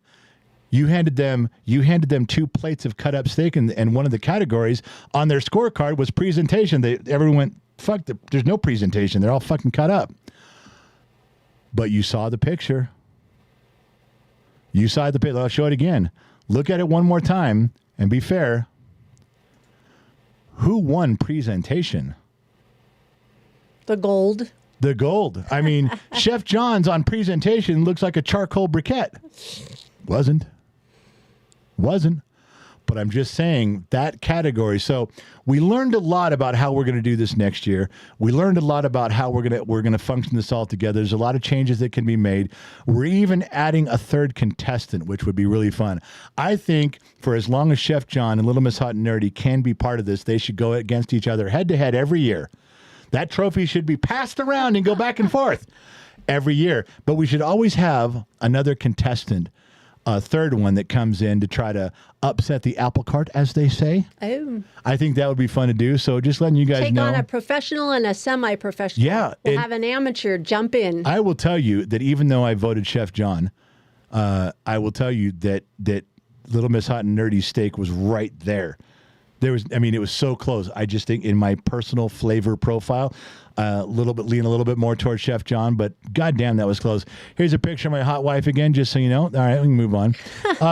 You handed them 2 plates of cut up steak, and one of the categories on their scorecard was presentation. Everyone went, fuck, there's no presentation. They're all fucking cut up. But you saw the picture. You saw the picture. I'll show it again. Look at it one more time and be fair. Who won presentation? The gold. The gold. I mean, Chef John's on presentation looks like a charcoal briquette. Wasn't. But I'm just saying that category. So we learned a lot about how we're going to do this next year. We learned a lot about how we're going to function this all together. There's a lot of changes that can be made. We're even adding a 3rd contestant, which would be really fun. I think for as long as Chef John and Little Miss Hot and Nerdy can be part of this, they should go against each other head to head every year. That trophy should be passed around and go back and forth every year. But we should always have another contestant, a 3rd one that comes in to try to upset the apple cart, as they say. Oh. I think that would be fun to do. So just letting you guys know. Take on a professional and a semi-professional. Yeah. We'll have an amateur jump in. I will tell you that even though I voted Chef John, I will tell you that Little Miss Hot and Nerdy's steak was right there. It was so close. I just think in my personal flavor profile, lean a little bit more towards Chef John, but goddamn, that was close. Here's a picture of my hot wife again, just so you know. All right, we can move on.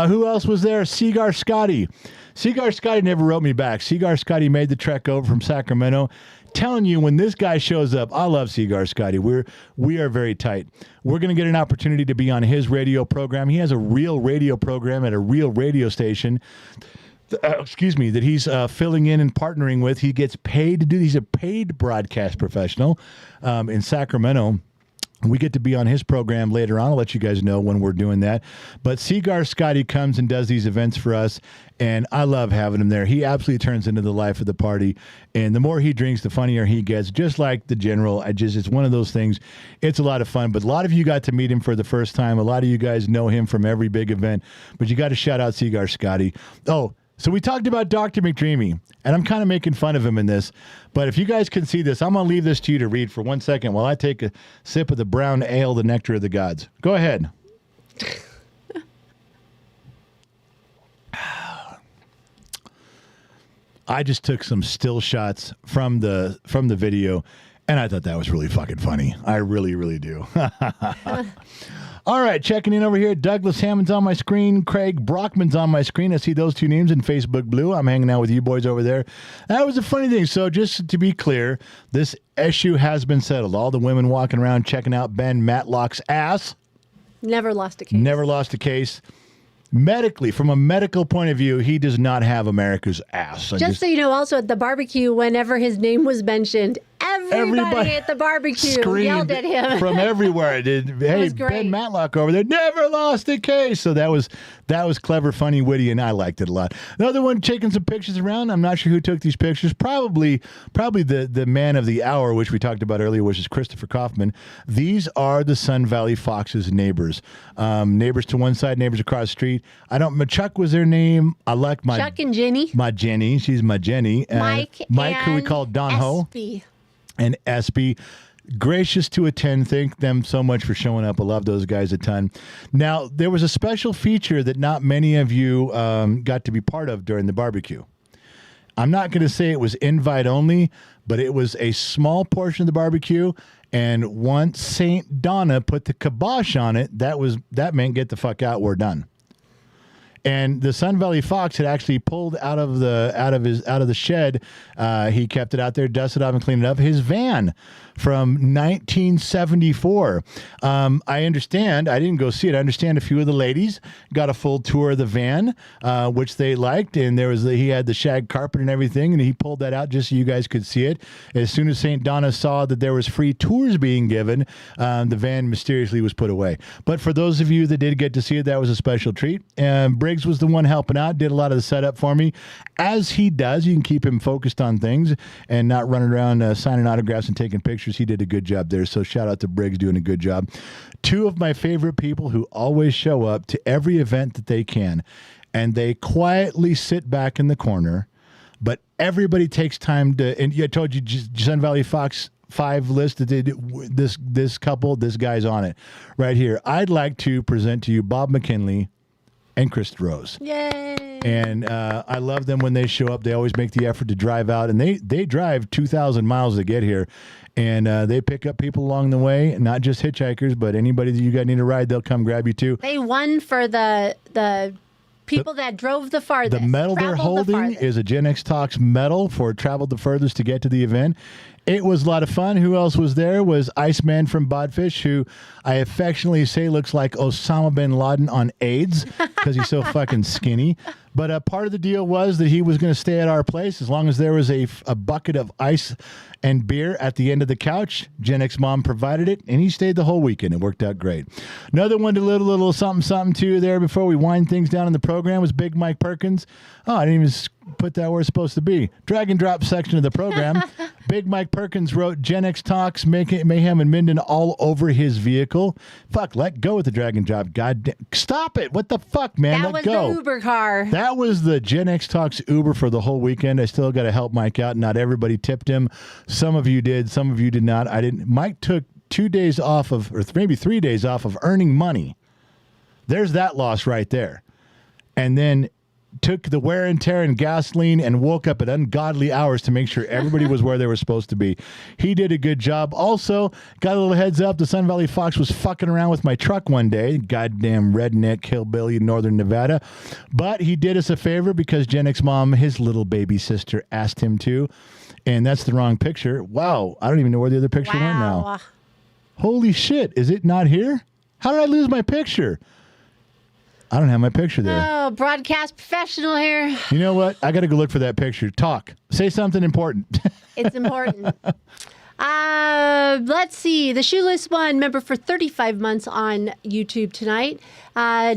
Who else was there? Cigar Scotty. Cigar Scotty never wrote me back. Cigar Scotty made the trek over from Sacramento. Telling you, when this guy shows up, I love Cigar Scotty. We are very tight. We're going to get an opportunity to be on his radio program. He has a real radio program at a real radio station. That he's filling in and partnering with. He gets paid to do. He's a paid broadcast professional in Sacramento. We get to be on his program later on. I'll let you guys know when we're doing that. But Cigar Scotty comes and does these events for us, and I love having him there. He absolutely turns into the life of the party, and the more he drinks, the funnier he gets, just like the general. It's one of those things. It's a lot of fun, but a lot of you got to meet him for the first time. A lot of you guys know him from every big event, but you got to shout out Cigar Scotty. Oh, So we talked about Dr. McDreamy, and I'm kind of making fun of him in this, but if you guys can see this, I'm going to leave this to you to read for 1 second while I take a sip of the brown ale, the nectar of the gods. Go ahead. I just took some still shots from the video, and I thought that was really fucking funny. I really, really do. All right, checking in over here. Douglas Hammond's on my screen. Craig Brockman's on my screen. I see those two names in Facebook Blue. I'm hanging out with you boys over there. That was a funny thing. So just to be clear, this issue has been settled. All the women walking around checking out Ben Matlock's ass. Never lost a case. Never lost a case. Medically, from a medical point of view, he does not have America's ass. Just so you know, also at the barbecue, whenever his name was mentioned, everybody at the barbecue yelled at him from everywhere. Hey, Ben Matlock over there never lost a case. So that was clever, funny, witty, and I liked it a lot. Another one taking some pictures around. I'm not sure who took these pictures. Probably the man of the hour, which we talked about earlier, which is Christopher Kaufman. These are the Sun Valley Fox's neighbors. Neighbors to one side, neighbors across the street. Chuck was their name. I like my Chuck and Jenny. My Jenny. She's my Jenny. Mike, who we call Don Ho. And Espy, gracious to attend. Thank them so much for showing up. I love those guys a ton. Now, there was a special feature that not many of you got to be part of during the barbecue. I'm not going to say it was invite only, but it was a small portion of the barbecue. And once St. Donna put the kibosh on it, that meant get the fuck out. We're done. And the Sun Valley Fox had actually pulled out of the shed. He kept it out there, dusted off, and cleaned it up. His van from 1974. I understand. I didn't go see it. I understand a few of the ladies got a full tour of the van, which they liked. And he had the shag carpet and everything, and he pulled that out just so you guys could see it. As soon as St. Donna saw that there was free tours being given, the van mysteriously was put away. But for those of you that did get to see it, that was a special treat. Briggs was the one helping out, did a lot of the setup for me. As he does, you can keep him focused on things and not running around signing autographs and taking pictures. He did a good job there, so shout out to Briggs doing a good job. Two of my favorite people who always show up to every event that they can, and they quietly sit back in the corner, but everybody takes time to, and I told you, Sun Valley Fox 5 list that they did, this couple, this guy's on it right here. I'd like to present to you Bob McKinley and Chris Rose. Yay! And I love them when they show up. They always make the effort to drive out, and they drive 2,000 miles to get here, and they pick up people along the way, not just hitchhikers, but anybody that you got need a ride, they'll come grab you too. They won for the people that drove the farthest. The medal they're holding is a Gen X Talks medal for traveled the furthest to get to the event. It was a lot of fun. Who else was there? Was Iceman from Bodfish, who I affectionately say looks like Osama bin Laden on AIDS because he's so fucking skinny. But part of the deal was that he was going to stay at our place as long as there was a bucket of ice and beer at the end of the couch. Gen X Mom provided it, and he stayed the whole weekend. It worked out great. Another one to little something too there before we wind things down in the program was Big Mike Perkins. Oh, I didn't even put that where it's supposed to be. Drag and drop section of the program. Big Mike Perkins wrote Gen X Talks, Mayhem and Minden all over his vehicle. Fuck, let go with the drag and drop. God damn. Stop it. What the fuck, man? That let go. was the Uber car. That was the Gen X Talks Uber for the whole weekend. I still got to help Mike out. Not everybody tipped him. Some of you did. Some of you did not. I didn't. Mike took 2 days off of, or maybe 3 days off of earning money. There's that loss right there. And then took the wear and tear and gasoline and woke up at ungodly hours to make sure everybody was where they were supposed to be. He did a good job. Also, got a little heads up. The Sun Valley Fox was fucking around with my truck one day. Goddamn redneck hillbilly in northern Nevada. But he did us a favor because Gen X Mom, his little baby sister, asked him to. And that's the wrong picture. Wow. I don't even know where the other picture went now. Holy shit. Is it not here? How did I lose my picture? I don't have my picture there. Oh, broadcast professional here. You know what? I got to go look for that picture. Talk. Say something important. It's important. Let's see. The Shoeless One, member for 35 months on YouTube tonight.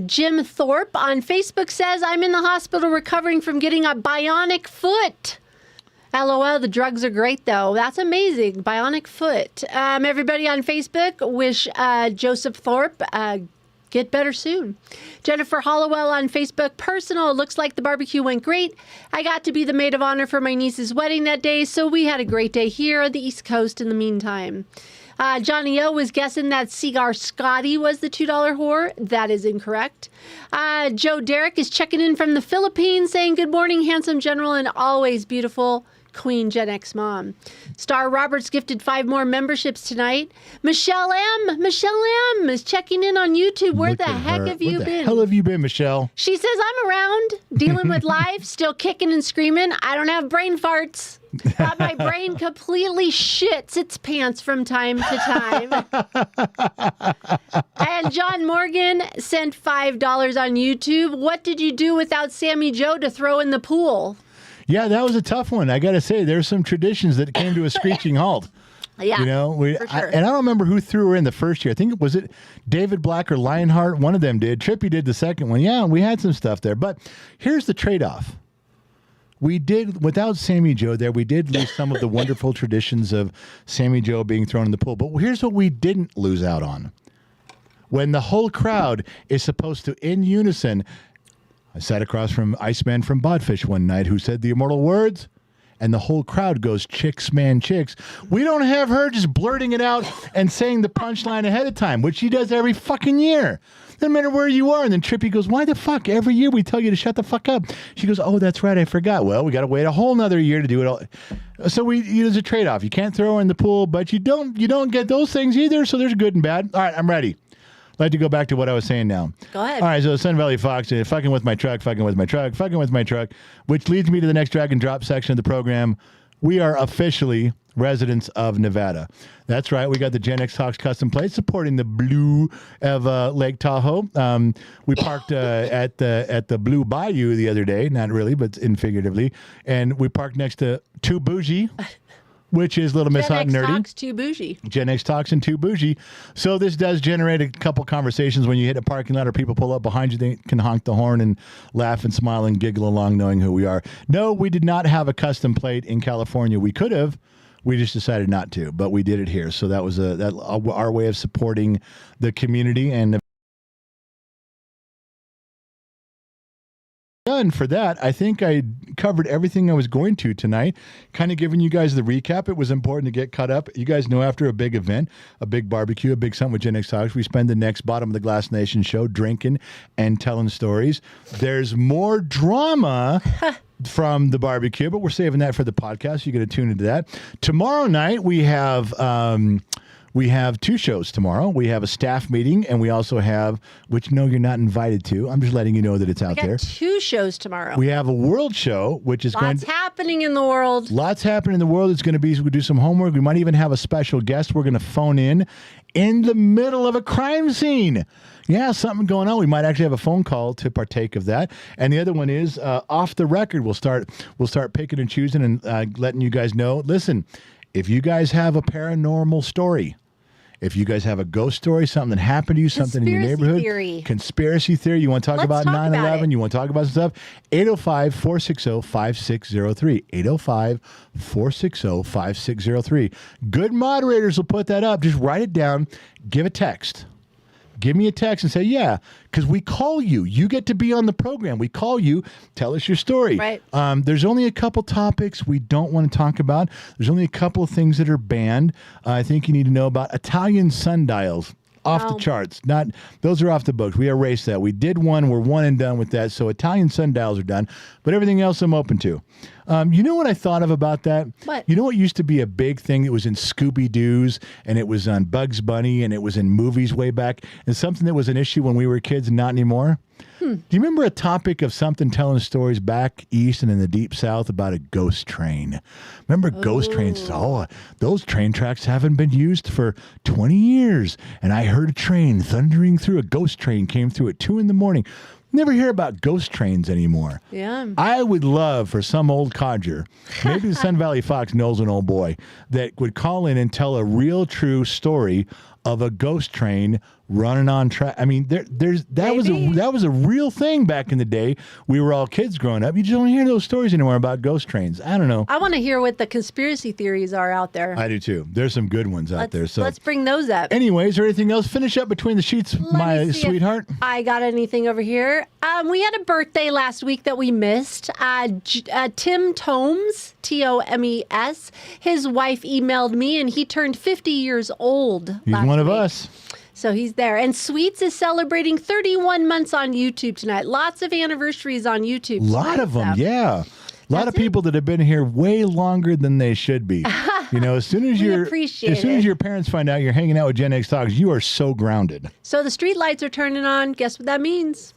Jim Thorpe on Facebook says, I'm in the hospital recovering from getting a bionic foot. LOL, the drugs are great, though. That's amazing. Bionic foot. Everybody on Facebook, wish Joseph Thorpe get better soon. Jennifer Hollowell on Facebook, personal, looks like the barbecue went great. I got to be the maid of honor for my niece's wedding that day, so we had a great day here on the East Coast in the meantime. Johnny O was guessing that Cigar Scotty was the $2 whore. That is incorrect. Joe Derrick is checking in from the Philippines saying, good morning, handsome general, and always beautiful Queen Gen X mom. Star Roberts gifted 5 more memberships tonight. Michelle M is checking in on YouTube. Where the heck have you been? Where the hell have you been, Michelle? She says, I'm around, dealing with life, still kicking and screaming. I don't have brain farts. But my brain completely shits its pants from time to time. And John Morgan sent $5 on YouTube. What did you do without Sammy Joe to throw in the pool? Yeah, that was a tough one. I got to say, there's some traditions that came to a screeching halt. Yeah, you know, for sure. And I don't remember who threw her in the first year. I think was it David Black or Lionheart. One of them did. Trippy did the second one. Yeah, we had some stuff there. But here's the trade-off. We did, without Sammy Joe there, we did lose some of the wonderful traditions of Sammy Joe being thrown in the pool. But here's what we didn't lose out on. When the whole crowd is supposed to, in unison, I sat across from Iceman from Bodfish one night who said the immortal words, and the whole crowd goes, chicks, man, chicks. We don't have her just blurting it out and saying the punchline ahead of time, which she does every fucking year. No matter where you are. And then Trippy goes, why the fuck? Every year we tell you to shut the fuck up. She goes, oh, that's right, I forgot. Well, we got to wait a whole nother year to do it all. So there's a trade-off. You can't throw her in the pool, but you don't get those things either, so there's good and bad. All right, I'm ready. I'd like to go back to what I was saying now. Go ahead. All right, so Sun Valley Fox, fucking with my truck, which leads me to the next drag and drop section of the program. We are officially residents of Nevada. That's right. We got the Gen X Talks custom plate supporting the blue of Lake Tahoe. We parked at the Blue Bayou the other day. Not really, but figuratively. And we parked next to Too Bougie, which is Little Miss Hot and Nerdy. Gen X Talks Too Bougie. Gen X Talks and Too Bougie. So this does generate a couple conversations when you hit a parking lot or people pull up behind you. They can honk the horn and laugh and smile and giggle along knowing who we are. No, we did not have a custom plate in California. We could have. We just decided not to, but we did it here. So that was our way of supporting the community. And done for that. I think I covered everything I was going to tonight, kind of giving you guys the recap. It was important to get caught up. You guys know after a big event, a big barbecue, a big something with Gen X Talks, we spend the next Bottom of the Glass Nation show drinking and telling stories. There's more drama from the barbecue, but we're saving that for the podcast. You're going to tune into that. Tomorrow night, we have 2 shows tomorrow. We have a staff meeting, and we also have, which no, you're not invited to. I'm just letting you know that it's out there. 2 shows tomorrow. We have a world show, which is lots happening in the world. Lots happening in the world. It's going to be, we'll do some homework. We might even have a special guest we're going to phone in the middle of a crime scene. Yeah, something going on. We might actually have a phone call to partake of that. And the other one is off the record. We'll start picking and choosing and letting you guys know. Listen, if you guys have a paranormal story, if you guys have a ghost story, something that happened to you, something in your neighborhood, conspiracy theory, you want to talk about 9/11, you want to talk about some stuff, 805-460-5603. 805-460-5603. Good moderators will put that up. Just write it down. Give a text. Give me a text and say, yeah, because we call you. You get to be on the program. We call you. Tell us your story. Right. There's only a couple topics we don't want to talk about. There's only a couple of things that are banned. I think you need to know about Italian sundials. Off the charts. Those are off the books. We erased that. We did one. We're one and done with that. So Italian sundials are done. But everything else I'm open to. You know what I thought of about that? What? You know what used to be a big thing? It was in Scooby-Doo's, and it was on Bugs Bunny, and it was in movies way back, and something that was an issue when we were kids and not anymore. Do you remember a topic of something telling stories back east and in the deep south about a ghost train? Remember ghost trains? Oh, those train tracks haven't been used for 20 years. And I heard a train thundering through. A ghost train came through at 2 a.m. Never hear about ghost trains anymore. Yeah. I would love for some old codger, maybe the Sun Valley Fox knows an old boy, that would call in and tell a real true story of a ghost train running on track. I mean, that was a real thing back in the day. We were all kids growing up. You just don't hear those stories anymore about ghost trains. I don't know. I want to hear what the conspiracy theories are out there. I do too. There's some good ones out there. So let's bring those up. Anyways, or anything else? Finish up between the sheets, my sweetheart. I got anything over here? We had a birthday last week that we missed. Tim Tomes, Tomes. His wife emailed me, and he turned 50 years old. He's one of us. So he's there. And Sweets is celebrating 31 months on YouTube tonight. Lots of anniversaries on YouTube. A lot of them, yeah. A lot of people that have been here way longer than they should be. You know, as soon as your parents find out you're hanging out with Gen X Talks, you are so grounded. So the street lights are turning on. Guess what that means?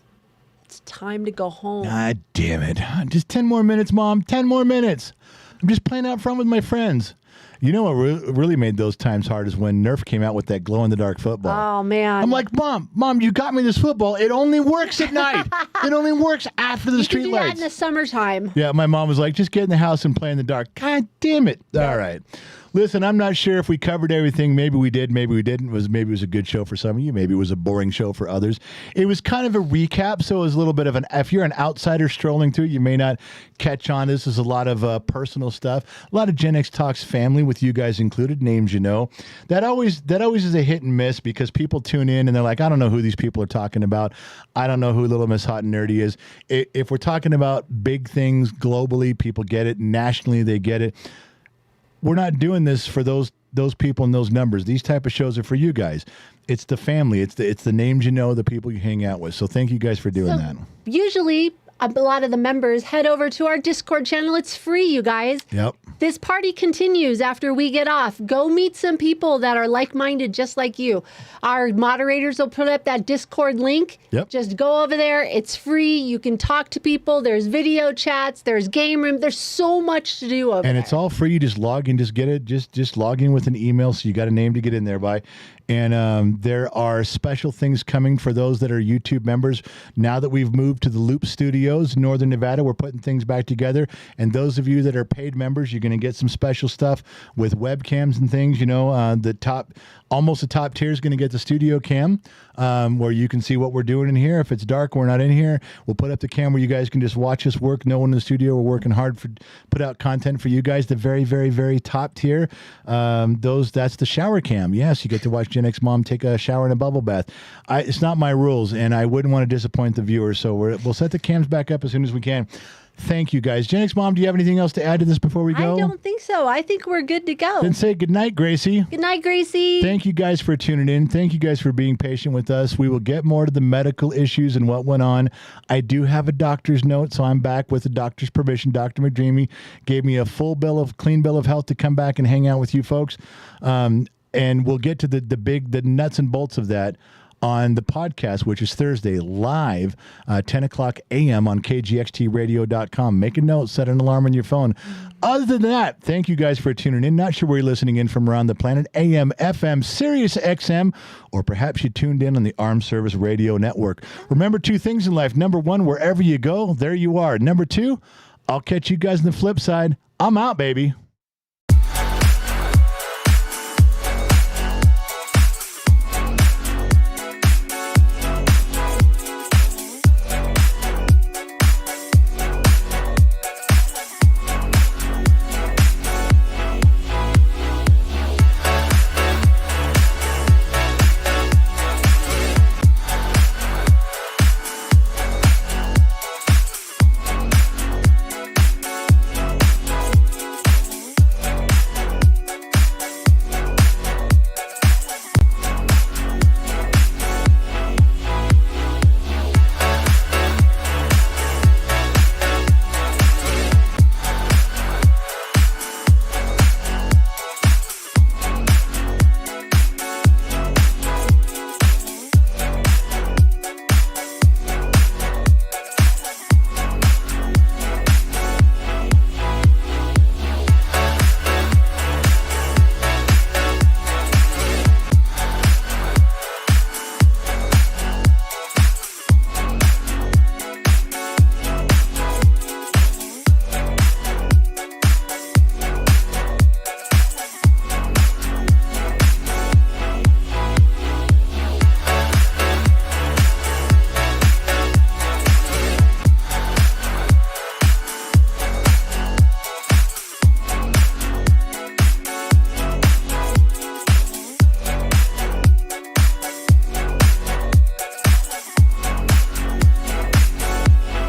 It's time to go home. God damn it. Just 10 more minutes, Mom. 10 more minutes. I'm just playing out front with my friends. You know what really made those times hard is when Nerf came out with that glow-in-the-dark football. Oh, man. I'm like, Mom, you got me this football. It only works at night. It only works after the street lights. You can do that in the summertime. Yeah, my mom was like, just get in the house and play in the dark. God damn it. Yeah. All right. Listen, I'm not sure if we covered everything. Maybe we did. Maybe we didn't. Maybe it was a good show for some of you. Maybe it was a boring show for others. It was kind of a recap, so it was a little bit of if you're an outsider strolling through, you may not catch on. This is a lot of personal stuff. A lot of Gen X Talks family with you guys included, names you know. That always is a hit and miss because people tune in and they're like, I don't know who these people are talking about. I don't know who Little Miss Hot and Nerdy is. If we're talking about big things globally, people get it. Nationally, they get it. We're not doing this for those people and those numbers. These type of shows are for you guys. It's the family. It's the names you know, the people you hang out with. So thank you guys for doing that. Usually, a lot of the members head over to our Discord channel. It's free, you guys. Yep. This party continues after we get off. Go meet some people that are like-minded just like you. Our moderators will put up that Discord link. Yep. Just go over there. It's free. You can talk to people. There's video chats. There's game room. There's so much to do over there. And it's all free. You just log in. Just get it. Just log in with an email so you got a name to get in there by. And there are special things coming for those that are YouTube members. Now that we've moved to the Loop Studios, Northern Nevada, we're putting things back together. And those of you that are paid members, you're going to get some special stuff with webcams and things. You know, the top tier is going to get the studio cam where you can see what we're doing in here. If it's dark, we're not in here. We'll put up the cam where you guys can just watch us work. No one in the studio. We're working hard to put out content for you guys. The very, very, very top tier, that's the shower cam. Yes, you get to watch Gen X Mom take a shower in a bubble bath. It's not my rules, and I wouldn't want to disappoint the viewers, so we'll set the cams back up as soon as we can. Thank you, guys. Gen X Mom, do you have anything else to add to this before we go? I don't think so. I think we're good to go. Then say goodnight, Gracie. Good night, Gracie. Thank you guys for tuning in. Thank you guys for being patient with us. We will get more to the medical issues and what went on. I do have a doctor's note, so I'm back with the doctor's permission. Dr. McDreamy gave me a clean bill of health to come back and hang out with you folks. And we'll get to the nuts and bolts of that on the podcast, which is Thursday, live, 10 o'clock a.m. on kgxtradio.com. Make a note, set an alarm on your phone. Other than that, thank you guys for tuning in. Not sure where you're listening in from around the planet, AM, FM, Sirius XM, or perhaps you tuned in on the Armed Service Radio Network. Remember two things in life. Number one, wherever you go, there you are. Number two, I'll catch you guys on the flip side. I'm out, baby.